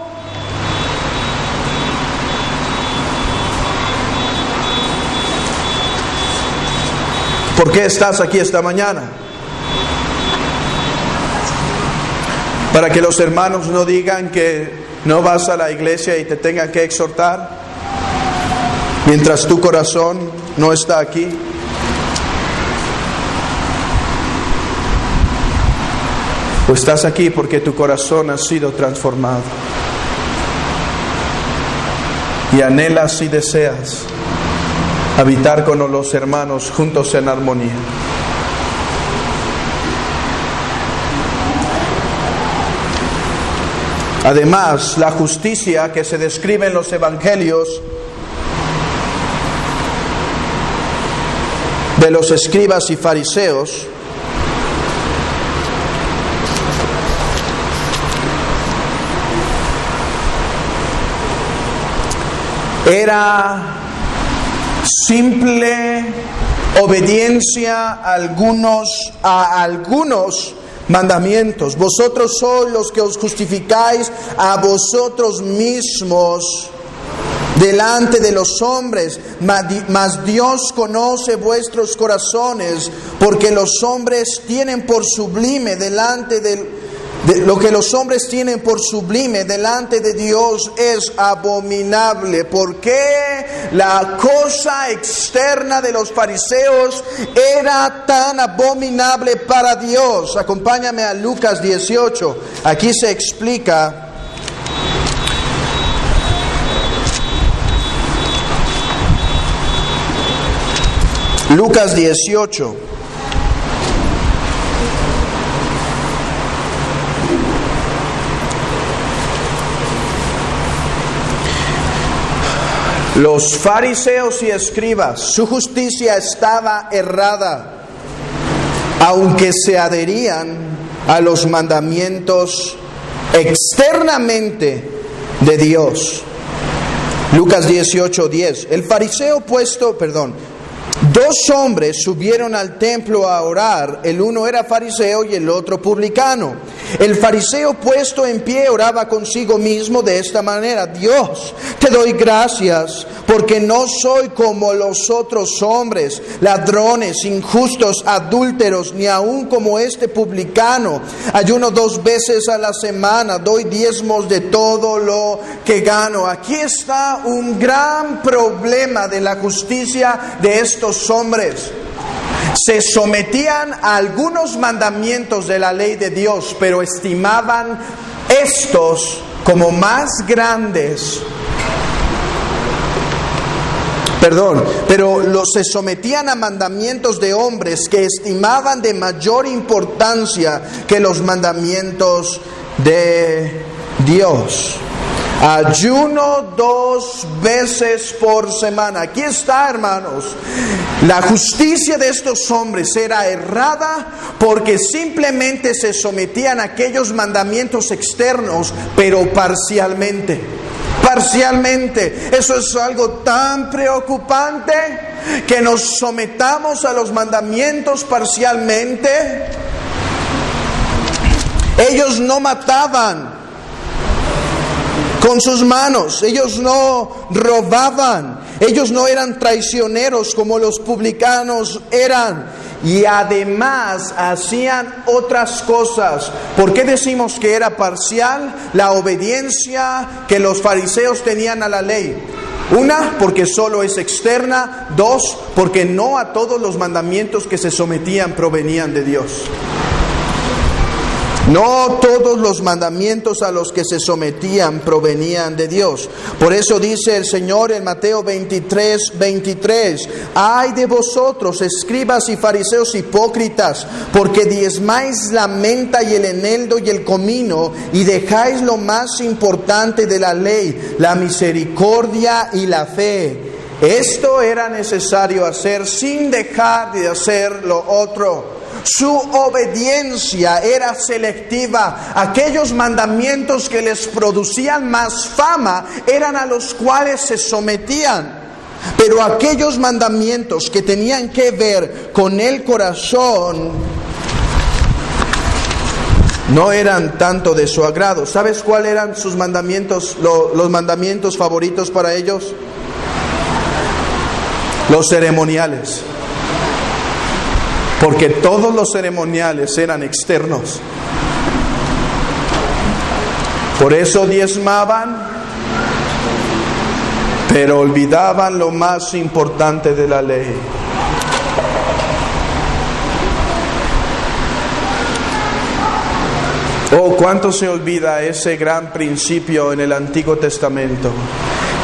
¿Por qué estás aquí esta mañana? Para que los hermanos no digan que no vas a la iglesia y te tengan que exhortar, mientras tu corazón no está aquí. O estás aquí porque tu corazón ha sido transformado y anhelas y deseas habitar con los hermanos juntos en armonía. Además, la justicia que se describe en los evangelios de los escribas y fariseos era simple obediencia a algunos mandamientos. Vosotros sois los que os justificáis a vosotros mismos delante de los hombres, mas Dios conoce vuestros corazones, porque los hombres tienen por sublime lo que los hombres tienen por sublime delante de Dios es abominable. ¿Por qué la cosa externa de los fariseos era tan abominable para Dios? Acompáñame a Lucas 18. Aquí se explica. Lucas 18. Los fariseos y escribas, su justicia estaba errada, aunque se adherían a los mandamientos externamente de Dios. Lucas 18:10. 2 hombres subieron al templo a orar, el uno era fariseo y el otro publicano. El fariseo, puesto en pie, oraba consigo mismo de esta manera: Dios, te doy gracias porque no soy como los otros hombres, ladrones, injustos, adúlteros, ni aun como este publicano. Ayuno 2 veces a la semana, doy diezmos de todo lo que gano. Aquí está un gran problema de la justicia de estos hombres. Se sometían a algunos mandamientos de la ley de Dios, pero estimaban estos como más grandes. Se sometían a mandamientos de hombres que estimaban de mayor importancia que los mandamientos de Dios. Ayuno 2 veces por semana. Aquí está, hermanos. La justicia de estos hombres era errada porque simplemente se sometían a aquellos mandamientos externos, pero parcialmente. Eso es algo tan preocupante, que nos sometamos a los mandamientos parcialmente. Ellos no mataban con sus manos, ellos no robaban, ellos no eran traicioneros como los publicanos eran, y además hacían otras cosas. ¿Por qué decimos que era parcial? La obediencia que los fariseos tenían a la ley. 1, porque solo es externa. 2, porque no a todos los mandamientos que se sometían provenían de Dios. No todos los mandamientos a los que se sometían provenían de Dios. Por eso dice el Señor en Mateo 23:23: ay de vosotros, escribas y fariseos hipócritas, porque diezmáis la menta y el eneldo y el comino, y dejáis lo más importante de la ley, la misericordia y la fe. Esto era necesario hacer sin dejar de hacer lo otro. Su obediencia era selectiva. Aquellos mandamientos que les producían más fama eran a los cuales se sometían. Pero aquellos mandamientos que tenían que ver con el corazón no eran tanto de su agrado. ¿Sabes cuáles eran sus mandamientos, los mandamientos favoritos para ellos? Los ceremoniales. Porque todos los ceremoniales eran externos. Por eso diezmaban, pero olvidaban lo más importante de la ley. Oh, cuánto se olvida ese gran principio en el Antiguo Testamento,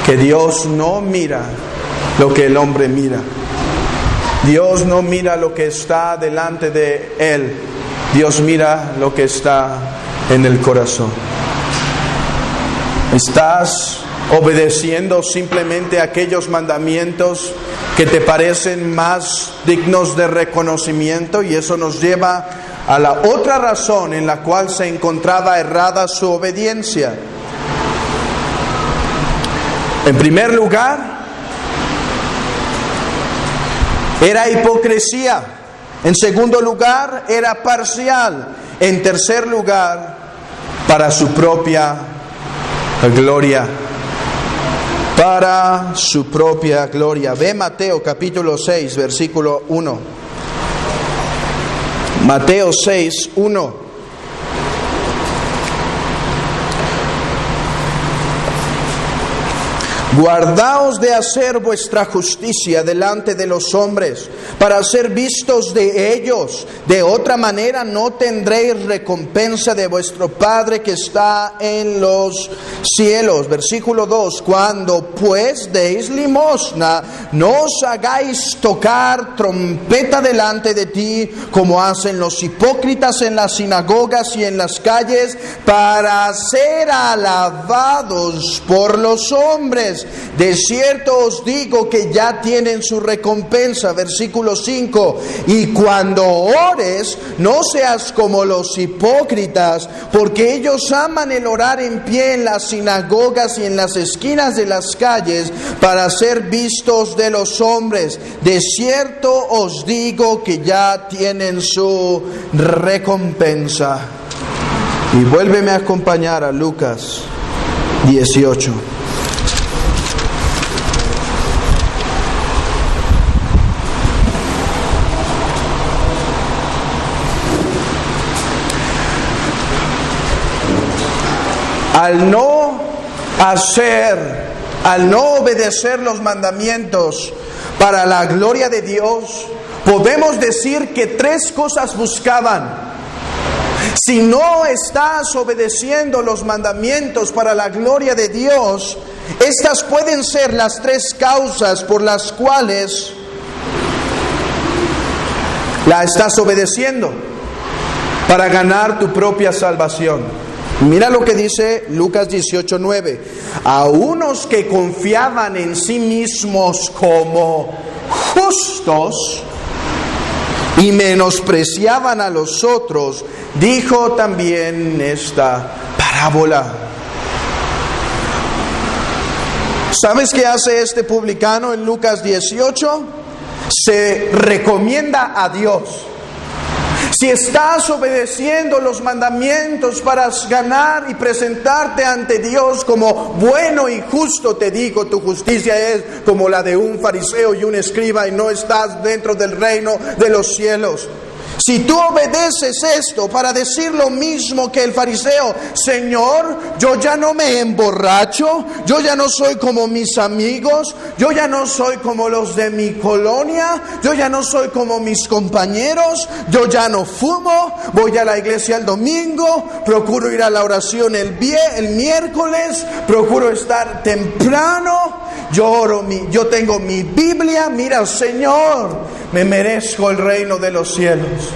que Dios no mira lo que el hombre mira. Dios no mira lo que está delante de Él. Dios mira lo que está en el corazón. ¿Estás obedeciendo simplemente aquellos mandamientos que te parecen más dignos de reconocimiento? Y eso nos lleva a la otra razón en la cual se encontraba errada su obediencia. En primer lugar, era hipocresía. En segundo lugar, era parcial. En tercer lugar, para su propia gloria. Para su propia gloria. Ve Mateo capítulo 6, versículo 1. Mateo 6, 1. Guardaos de hacer vuestra justicia delante de los hombres, para ser vistos de ellos. De otra manera no tendréis recompensa de vuestro Padre que está en los cielos. Versículo 2. Cuando pues deis limosna, no os hagáis tocar trompeta delante de ti, como hacen los hipócritas en las sinagogas y en las calles, para ser alabados por los hombres. De cierto os digo que ya tienen su recompensa. Versículo 5. Y cuando ores, no seas como los hipócritas, porque ellos aman el orar en pie en las sinagogas y en las esquinas de las calles para ser vistos de los hombres. De cierto os digo que ya tienen su recompensa. Y vuélveme a acompañar a Lucas 18. Al no obedecer los mandamientos para la gloria de Dios, podemos decir que tres cosas buscaban. Si no estás obedeciendo los mandamientos para la gloria de Dios, estas pueden ser las tres causas por las cuales la estás obedeciendo para ganar tu propia salvación. Mira lo que dice Lucas 18:9. A unos que confiaban en sí mismos como justos y menospreciaban a los otros, dijo también esta parábola. ¿Sabes qué hace este publicano en Lucas 18? Se recomienda a Dios. Si estás obedeciendo los mandamientos para ganar y presentarte ante Dios como bueno y justo, te digo, tu justicia es como la de un fariseo y un escriba y no estás dentro del reino de los cielos. Si tú obedeces esto para decir lo mismo que el fariseo, Señor, yo ya no me emborracho, yo ya no soy como mis amigos, yo ya no soy como los de mi colonia, yo ya no soy como mis compañeros, yo ya no fumo, voy a la iglesia el domingo, procuro ir a la oración el miércoles, procuro estar temprano, yo tengo mi Biblia, mira, Señor, me merezco el reino de los cielos.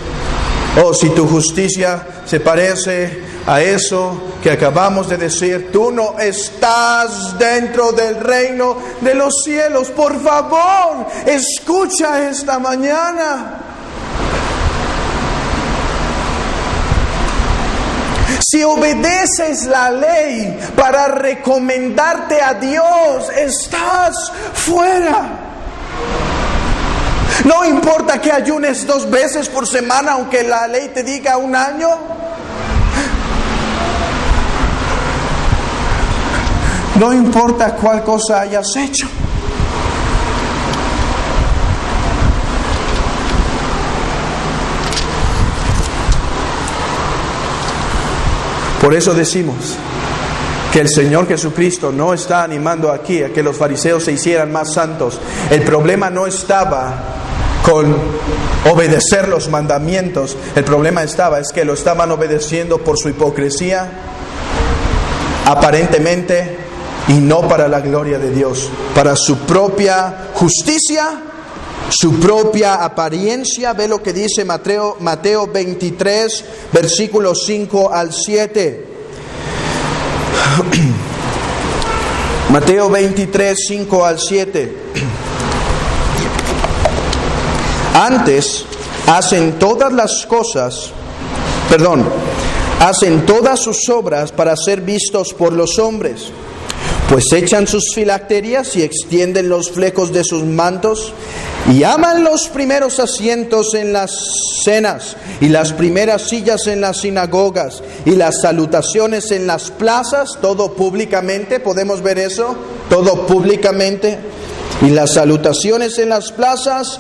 Oh, si tu justicia se parece a eso que acabamos de decir, tú no estás dentro del reino de los cielos. Por favor, escucha esta mañana. Si obedeces la ley para recomendarte a Dios, estás fuera. No importa que ayunes 2 veces por semana, aunque la ley te diga 1 año. No importa cuál cosa hayas hecho. Por eso decimos que el Señor Jesucristo no está animando aquí a que los fariseos se hicieran más santos. El problema no estaba con obedecer los mandamientos. El problema es que lo estaban obedeciendo por su hipocresía, aparentemente, y no para la gloria de Dios, para su propia justicia, su propia apariencia. Ve lo que dice Mateo 23, versículos 5 al 7. Mateo 23, 5 al 7. Antes hacen todas sus obras para ser vistos por los hombres, pues echan sus filacterias y extienden los flecos de sus mantos y aman los primeros asientos en las cenas y las primeras sillas en las sinagogas y las salutaciones en las plazas, todo públicamente. ¿Podemos ver eso? Todo públicamente. Y las salutaciones en las plazas,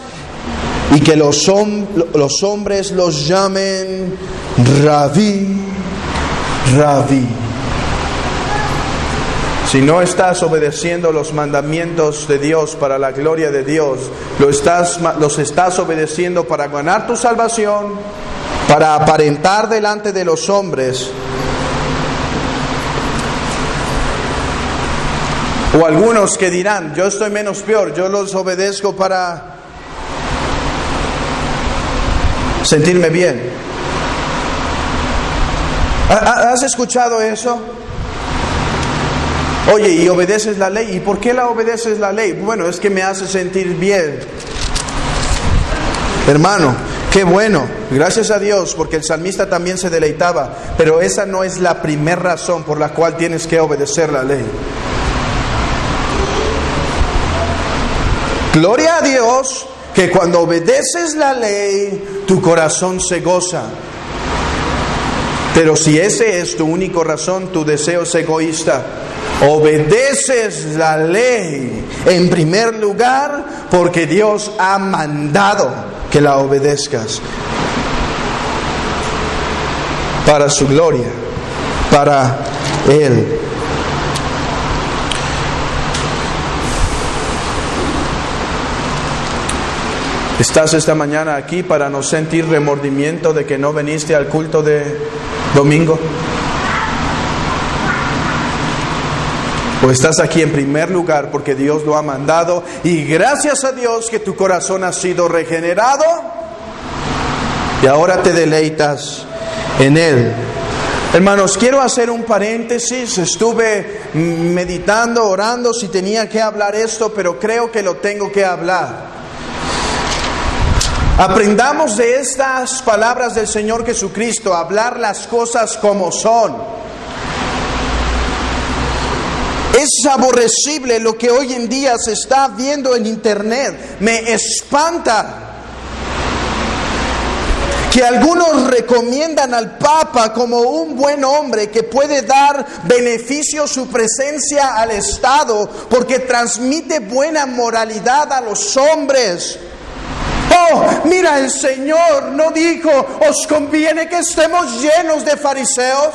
y que los hombres los llamen Rabí, Rabí. Si no estás obedeciendo los mandamientos de Dios para la gloria de Dios, los estás obedeciendo para ganar tu salvación, para aparentar delante de los hombres. O algunos que dirán, yo estoy menos peor, yo los obedezco para sentirme bien. ¿Has escuchado eso? Oye, ¿y obedeces la ley? ¿Y por qué la obedeces la ley? Bueno, es que me hace sentir bien. Hermano, qué bueno, gracias a Dios, porque el salmista también se deleitaba, pero esa no es la primera razón por la cual tienes que obedecer la ley. Gloria a Dios que cuando obedeces la ley, tu corazón se goza. Pero si ese es tu único razón, tu deseo es egoísta. Obedeces la ley en primer lugar porque Dios ha mandado que la obedezcas para su gloria, para Él. ¿Estás esta mañana aquí para no sentir remordimiento de que no viniste al culto de domingo? ¿O estás aquí en primer lugar porque Dios lo ha mandado y gracias a Dios que tu corazón ha sido regenerado y ahora te deleitas en Él? Hermanos, quiero hacer un paréntesis. Estuve meditando, orando si tenía que hablar esto, pero creo que lo tengo que hablar. Aprendamos de estas palabras del Señor Jesucristo, hablar las cosas como son. Es aborrecible lo que hoy en día se está viendo en internet. Me espanta que algunos recomiendan al Papa como un buen hombre que puede dar beneficio su presencia al Estado porque transmite buena moralidad a los hombres. Oh, mira, el Señor no dijo, os conviene que estemos llenos de fariseos.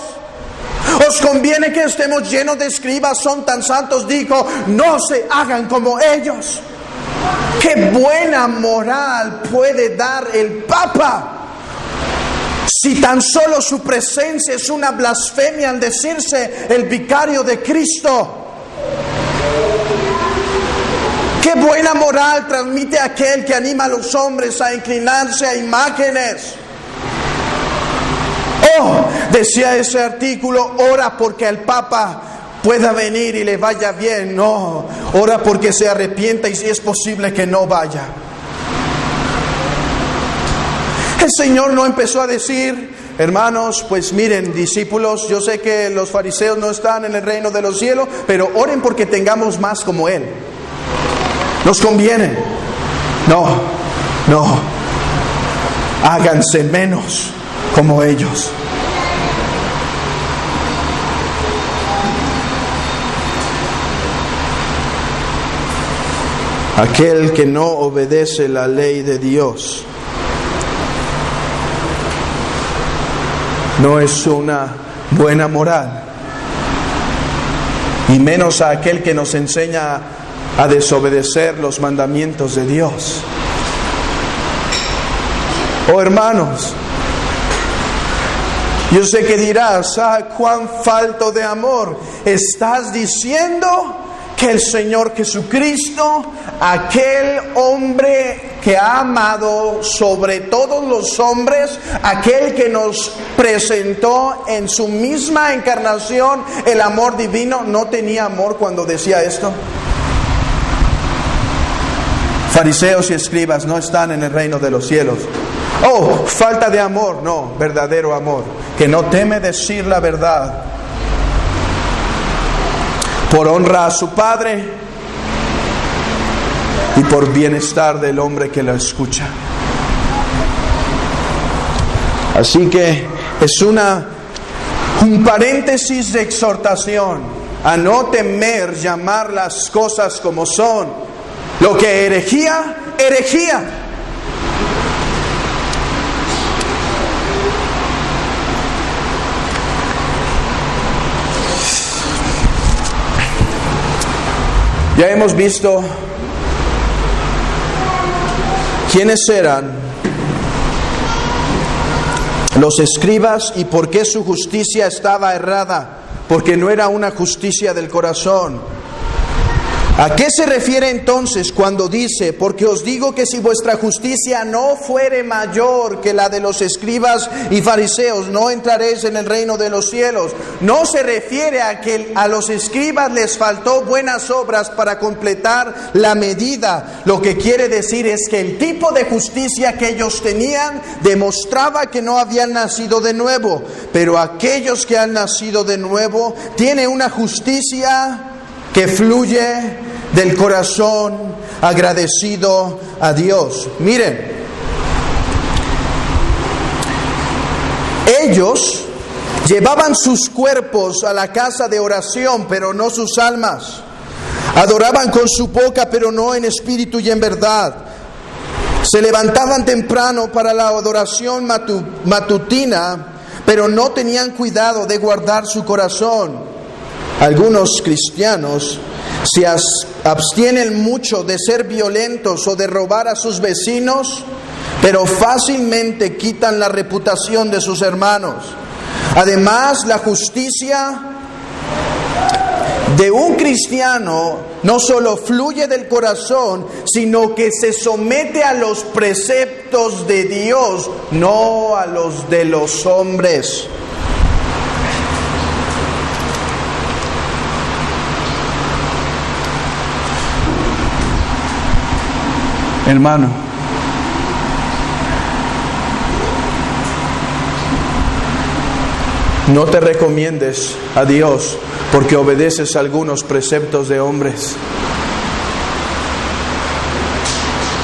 Os conviene que estemos llenos de escribas, son tan santos. Dijo, no se hagan como ellos. Qué buena moral puede dar el Papa si tan solo su presencia es una blasfemia al decirse el vicario de Cristo. Qué buena moral transmite aquel que anima a los hombres a inclinarse a imágenes. Oh, decía ese artículo, ora porque el Papa pueda venir y le vaya bien. No, ora porque se arrepienta y si es posible que no vaya. El Señor no empezó a decir, hermanos, pues miren, discípulos, yo sé que los fariseos no están en el reino de los cielos, pero oren porque tengamos más como Él. Nos conviene. No, háganse menos como ellos. Aquel que no obedece la ley de Dios no es una buena moral, y menos a aquel que nos enseña a desobedecer los mandamientos de Dios. Oh, hermanos, yo sé que dirás, cuán falto de amor. Estás diciendo que el Señor Jesucristo, aquel hombre que ha amado sobre todos los hombres, aquel que nos presentó en su misma encarnación el amor divino, no tenía amor cuando decía esto. Fariseos y escribas no están en el reino de los cielos. Oh, falta de amor. No, verdadero amor, que no teme decir la verdad, por honra a su Padre y por bienestar del hombre que lo escucha. Así que es un paréntesis de exhortación a no temer llamar las cosas como son. Lo que herejía. Ya hemos visto quiénes eran los escribas y por qué su justicia estaba errada, porque no era una justicia del corazón. ¿A qué se refiere entonces cuando dice, porque os digo que si vuestra justicia no fuere mayor que la de los escribas y fariseos, no entraréis en el reino de los cielos? No se refiere a que a los escribas les faltó buenas obras para completar la medida. Lo que quiere decir es que el tipo de justicia que ellos tenían demostraba que no habían nacido de nuevo. Pero aquellos que han nacido de nuevo tienen una justicia que fluye del corazón agradecido a Dios. Miren, ellos llevaban sus cuerpos a la casa de oración, pero no sus almas. Adoraban con su boca, pero no en espíritu y en verdad. Se levantaban temprano para la adoración matutina, pero no tenían cuidado de guardar su corazón. Algunos cristianos se abstienen mucho de ser violentos o de robar a sus vecinos, pero fácilmente quitan la reputación de sus hermanos. Además, la justicia de un cristiano no solo fluye del corazón, sino que se somete a los preceptos de Dios, no a los de los hombres. Hermano, no te recomiendes a Dios porque obedeces algunos preceptos de hombres.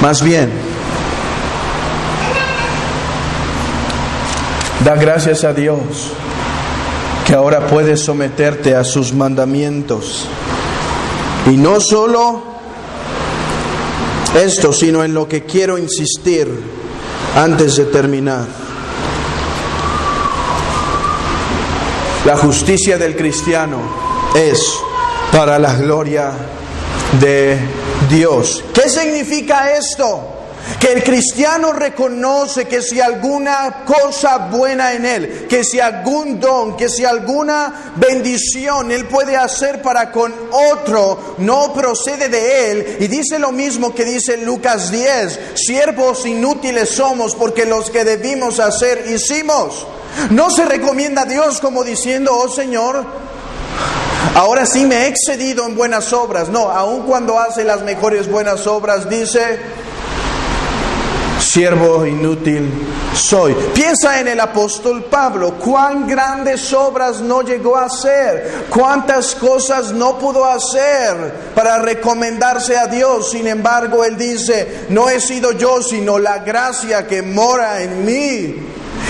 Más bien, da gracias a Dios que ahora puedes someterte a sus mandamientos. Y no solo esto, sino en lo que quiero insistir antes de terminar. La justicia del cristiano es para la gloria de Dios. ¿Qué significa esto? Que el cristiano reconoce que si alguna cosa buena en él, que si algún don, que si alguna bendición él puede hacer para con otro, no procede de él. Y dice lo mismo que dice Lucas 10, siervos inútiles somos porque los que debimos hacer hicimos. No se recomienda a Dios como diciendo, oh Señor, ahora sí me he excedido en buenas obras. No, aun cuando hace las mejores buenas obras dice, siervo inútil soy. Piensa en el apóstol Pablo, cuán grandes obras no llegó a hacer, cuántas cosas no pudo hacer para recomendarse a Dios. Sin embargo, él dice, no he sido yo, sino la gracia que mora en mí.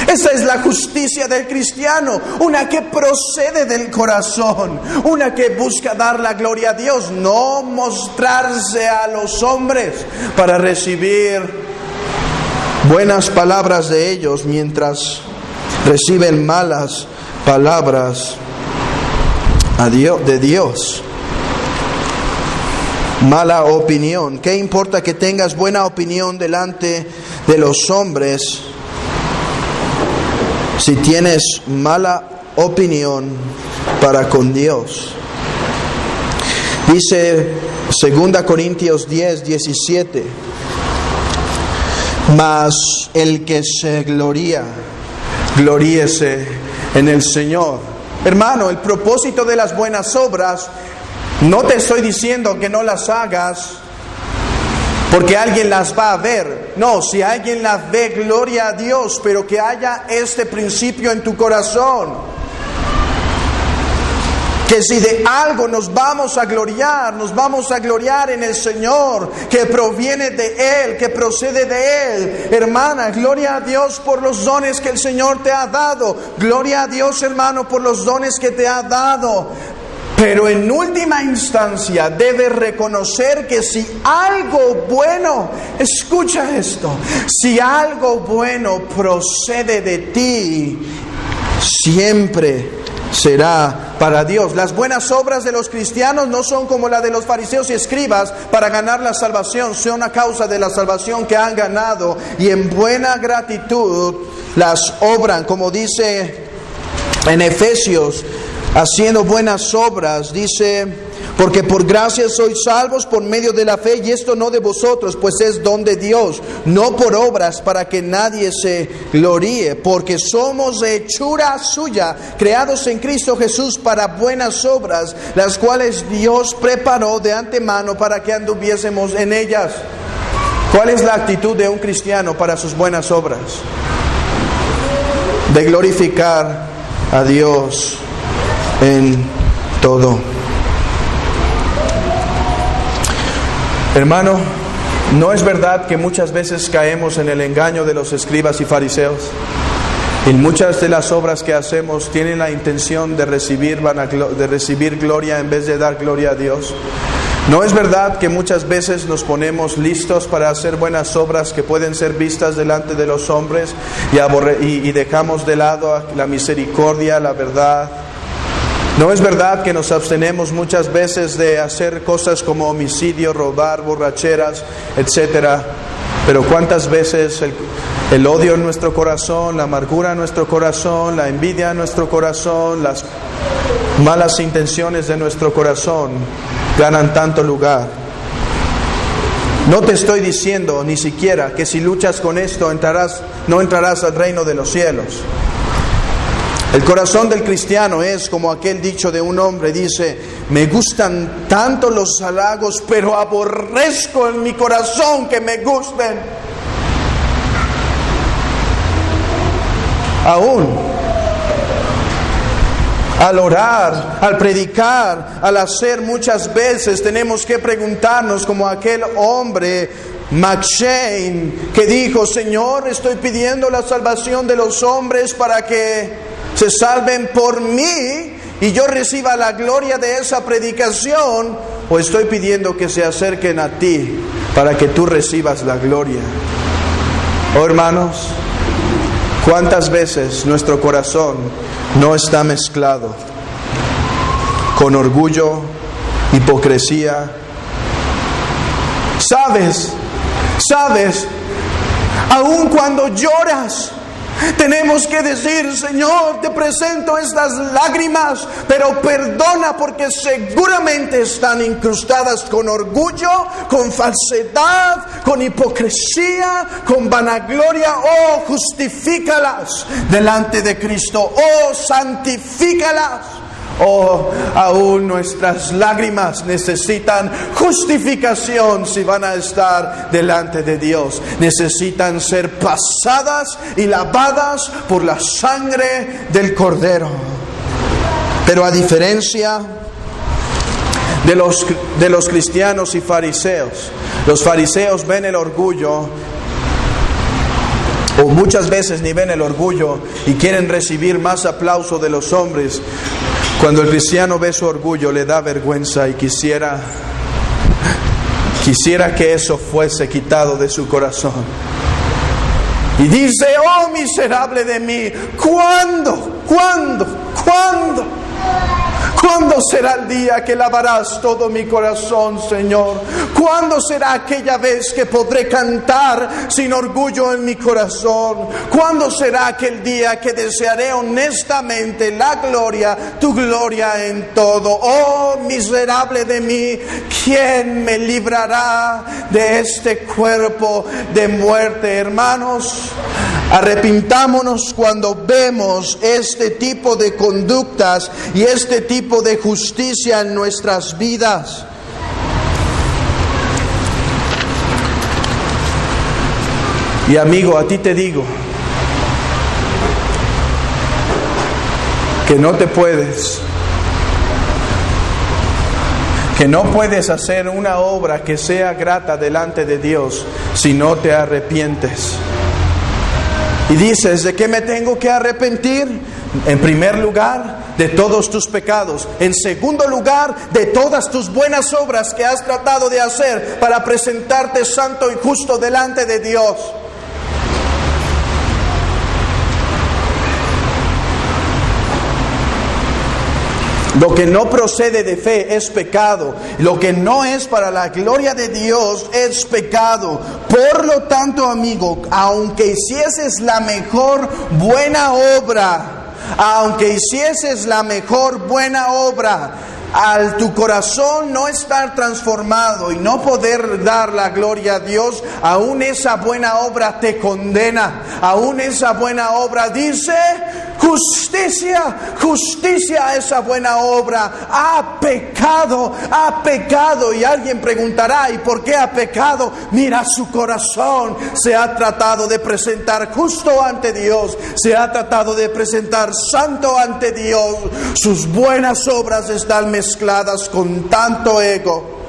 Esa es la justicia del cristiano, una que procede del corazón, una que busca dar la gloria a Dios, no mostrarse a los hombres para recibir buenas palabras de ellos mientras reciben malas palabras de Dios. Mala opinión. ¿Qué importa que tengas buena opinión delante de los hombres si tienes mala opinión para con Dios? Dice 2 Corintios 10:17. Mas el que se gloría, gloríese en el Señor. Hermano, el propósito de las buenas obras, no te estoy diciendo que no las hagas porque alguien las va a ver. No, si alguien las ve, gloria a Dios, pero que haya este principio en tu corazón. Que si de algo nos vamos a gloriar en el Señor, que proviene de Él, que procede de Él. Hermana, gloria a Dios por los dones que el Señor te ha dado. Gloria a Dios, hermano, por los dones que te ha dado. Pero en última instancia debes reconocer que si algo bueno, escucha esto, si algo bueno procede de ti, siempre será para Dios. Las buenas obras de los cristianos no son como la de los fariseos y escribas para ganar la salvación, son a causa de la salvación que han ganado y en buena gratitud las obran, como dice en Efesios, haciendo buenas obras, dice, Porque por gracia sois salvos por medio de la fe, y esto no de vosotros, pues es don de Dios, no por obras, para que nadie se gloríe, porque somos hechura suya, creados en Cristo Jesús para buenas obras, las cuales Dios preparó de antemano para que anduviésemos en ellas. ¿Cuál es la actitud de un cristiano para sus buenas obras? De glorificar a Dios en todo. Hermano, ¿no es verdad que muchas veces caemos en el engaño de los escribas y fariseos? Y muchas de las obras que hacemos tienen la intención de recibir gloria en vez de dar gloria a Dios. ¿No es verdad que muchas veces nos ponemos listos para hacer buenas obras que pueden ser vistas delante de los hombres y dejamos de lado la misericordia, la verdad? ¿No es verdad que nos abstenemos muchas veces de hacer cosas como homicidio, robar, borracheras, etcétera? Pero ¿cuántas veces el odio en nuestro corazón, la amargura en nuestro corazón, la envidia en nuestro corazón, las malas intenciones de nuestro corazón ganan tanto lugar? No te estoy diciendo ni siquiera que si luchas con esto no entrarás al reino de los cielos. El corazón del cristiano es como aquel dicho de un hombre, dice: me gustan tanto los halagos, pero aborrezco en mi corazón que me gusten. Aún al orar, al predicar, al hacer muchas veces tenemos que preguntarnos como aquel hombre McShane que dijo: Señor, estoy pidiendo la salvación de los hombres para que se salven por mí y yo reciba la gloria de esa predicación, o estoy pidiendo que se acerquen a ti para que tú recibas la gloria. Oh hermanos, ¿cuántas veces nuestro corazón no está mezclado con orgullo, hipocresía? ¿Sabes? Aun cuando lloras, tenemos que decir: Señor, te presento estas lágrimas, pero perdona, porque seguramente están incrustadas con orgullo, con falsedad, con hipocresía, con vanagloria. Oh, justifícalas delante de Cristo. Oh, santifícalas. Oh, aún nuestras lágrimas necesitan justificación si van a estar delante de Dios. Necesitan ser pasadas y lavadas por la sangre del Cordero. Pero a diferencia de los cristianos y fariseos, los fariseos ven el orgullo, o muchas veces ni ven el orgullo y quieren recibir más aplauso de los hombres. Cuando el cristiano ve su orgullo, le da vergüenza y quisiera que eso fuese quitado de su corazón. Y dice: oh, miserable de mí, ¿cuándo será el día que lavarás todo mi corazón, Señor? ¿Cuándo será aquella vez que podré cantar sin orgullo en mi corazón? ¿Cuándo será aquel día que desearé honestamente la gloria, tu gloria en todo? Oh, miserable de mí, ¿quién me librará de este cuerpo de muerte? Hermanos, arrepintámonos cuando vemos este tipo de conductas y este tipo de justicia en nuestras vidas. Y amigo, a ti te digo que no puedes hacer una obra que sea grata delante de Dios si no te arrepientes. Y dices: ¿de qué me tengo que arrepentir? En primer lugar, de todos tus pecados. En segundo lugar, de todas tus buenas obras que has tratado de hacer para presentarte santo y justo delante de Dios. Lo que no procede de fe es pecado. Lo que no es para la gloria de Dios es pecado. Por lo tanto, amigo, aunque hicieses la mejor buena obra, al tu corazón no estar transformado y no poder dar la gloria a Dios, aún esa buena obra te condena. Aún esa buena obra dice: justicia, justicia a esa buena obra. Ha pecado. Y alguien preguntará: ¿y por qué ha pecado? Mira su corazón. Se ha tratado de presentar justo ante Dios. Se ha tratado de presentar santo ante Dios. Sus buenas obras están mezcladas con tanto ego.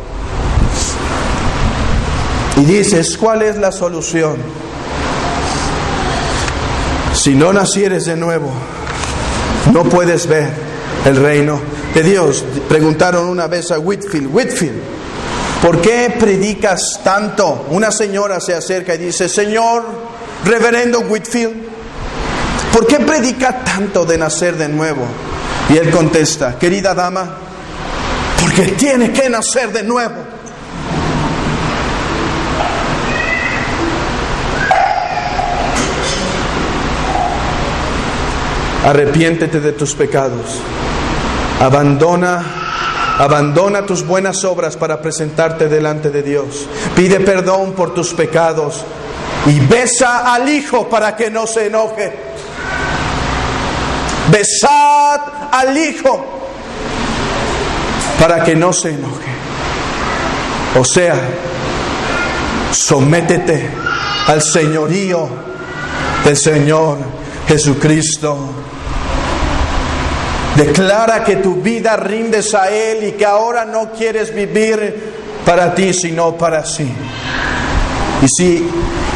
Y dices: ¿cuál es la solución? Si no nacieres de nuevo, no puedes ver el reino de Dios. Preguntaron una vez a Whitfield: ¿por qué predicas tanto? Una señora se acerca y dice: Señor Reverendo Whitfield, ¿por qué predica tanto de nacer de nuevo? Y él contesta: querida dama, porque tiene que nacer de nuevo. Arrepiéntete de tus pecados. Abandona tus buenas obras para presentarte delante de Dios. Pide perdón por tus pecados y besa al Hijo para que no se enoje. Besad al Hijo para que no se enoje. O sea, sométete al señorío del Señor Jesucristo. Declara que tu vida rindes a Él y que ahora no quieres vivir para ti, sino para sí.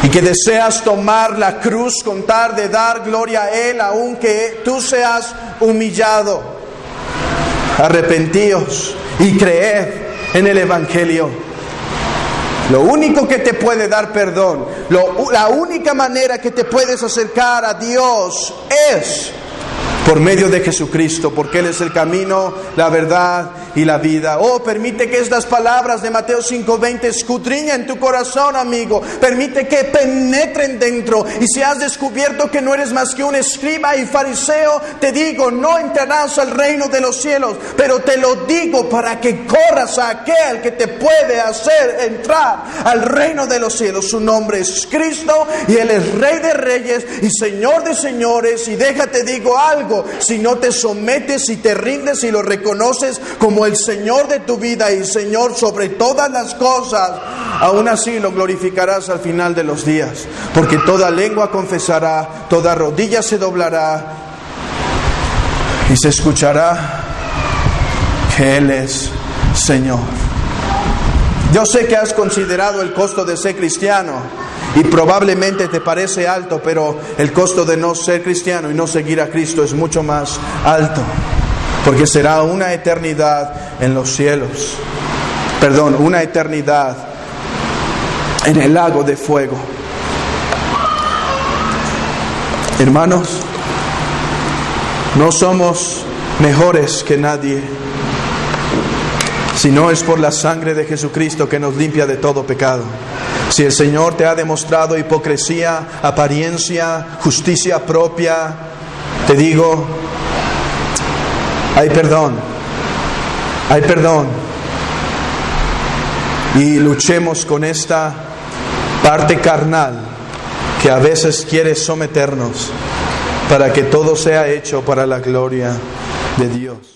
Y que deseas tomar la cruz con tal de dar gloria a Él, aunque tú seas humillado. Arrepentíos y creed en el Evangelio. Lo único que te puede dar perdón, la única manera que te puedes acercar a Dios es por medio de Jesucristo, porque Él es el camino, la verdad y la vida. Oh, permite que estas palabras de Mateo 5:20 escudriñen tu corazón, amigo. Permite que penetren dentro. Y si has descubierto que no eres más que un escriba y fariseo, te digo: no entrarás al reino de los cielos. Pero te lo digo para que corras a aquel que te puede hacer entrar al reino de los cielos. Su nombre es Cristo y Él es Rey de Reyes y Señor de Señores. Y déjate digo algo: si no te sometes y te rindes y lo reconoces como el Señor de tu vida y Señor sobre todas las cosas, aún así lo glorificarás al final de los días, porque toda lengua confesará, toda rodilla se doblará y se escuchará que Él es Señor. Yo sé que has considerado el costo de ser cristiano y probablemente te parece alto, pero el costo de no ser cristiano y no seguir a Cristo es mucho más alto, porque será una eternidad en los cielos. Una eternidad en el lago de fuego. Hermanos, no somos mejores que nadie, si no es por la sangre de Jesucristo que nos limpia de todo pecado. Si el Señor te ha demostrado hipocresía, apariencia, justicia propia, te digo: hay perdón. Y luchemos con esta parte carnal que a veces quiere someternos, para que todo sea hecho para la gloria de Dios.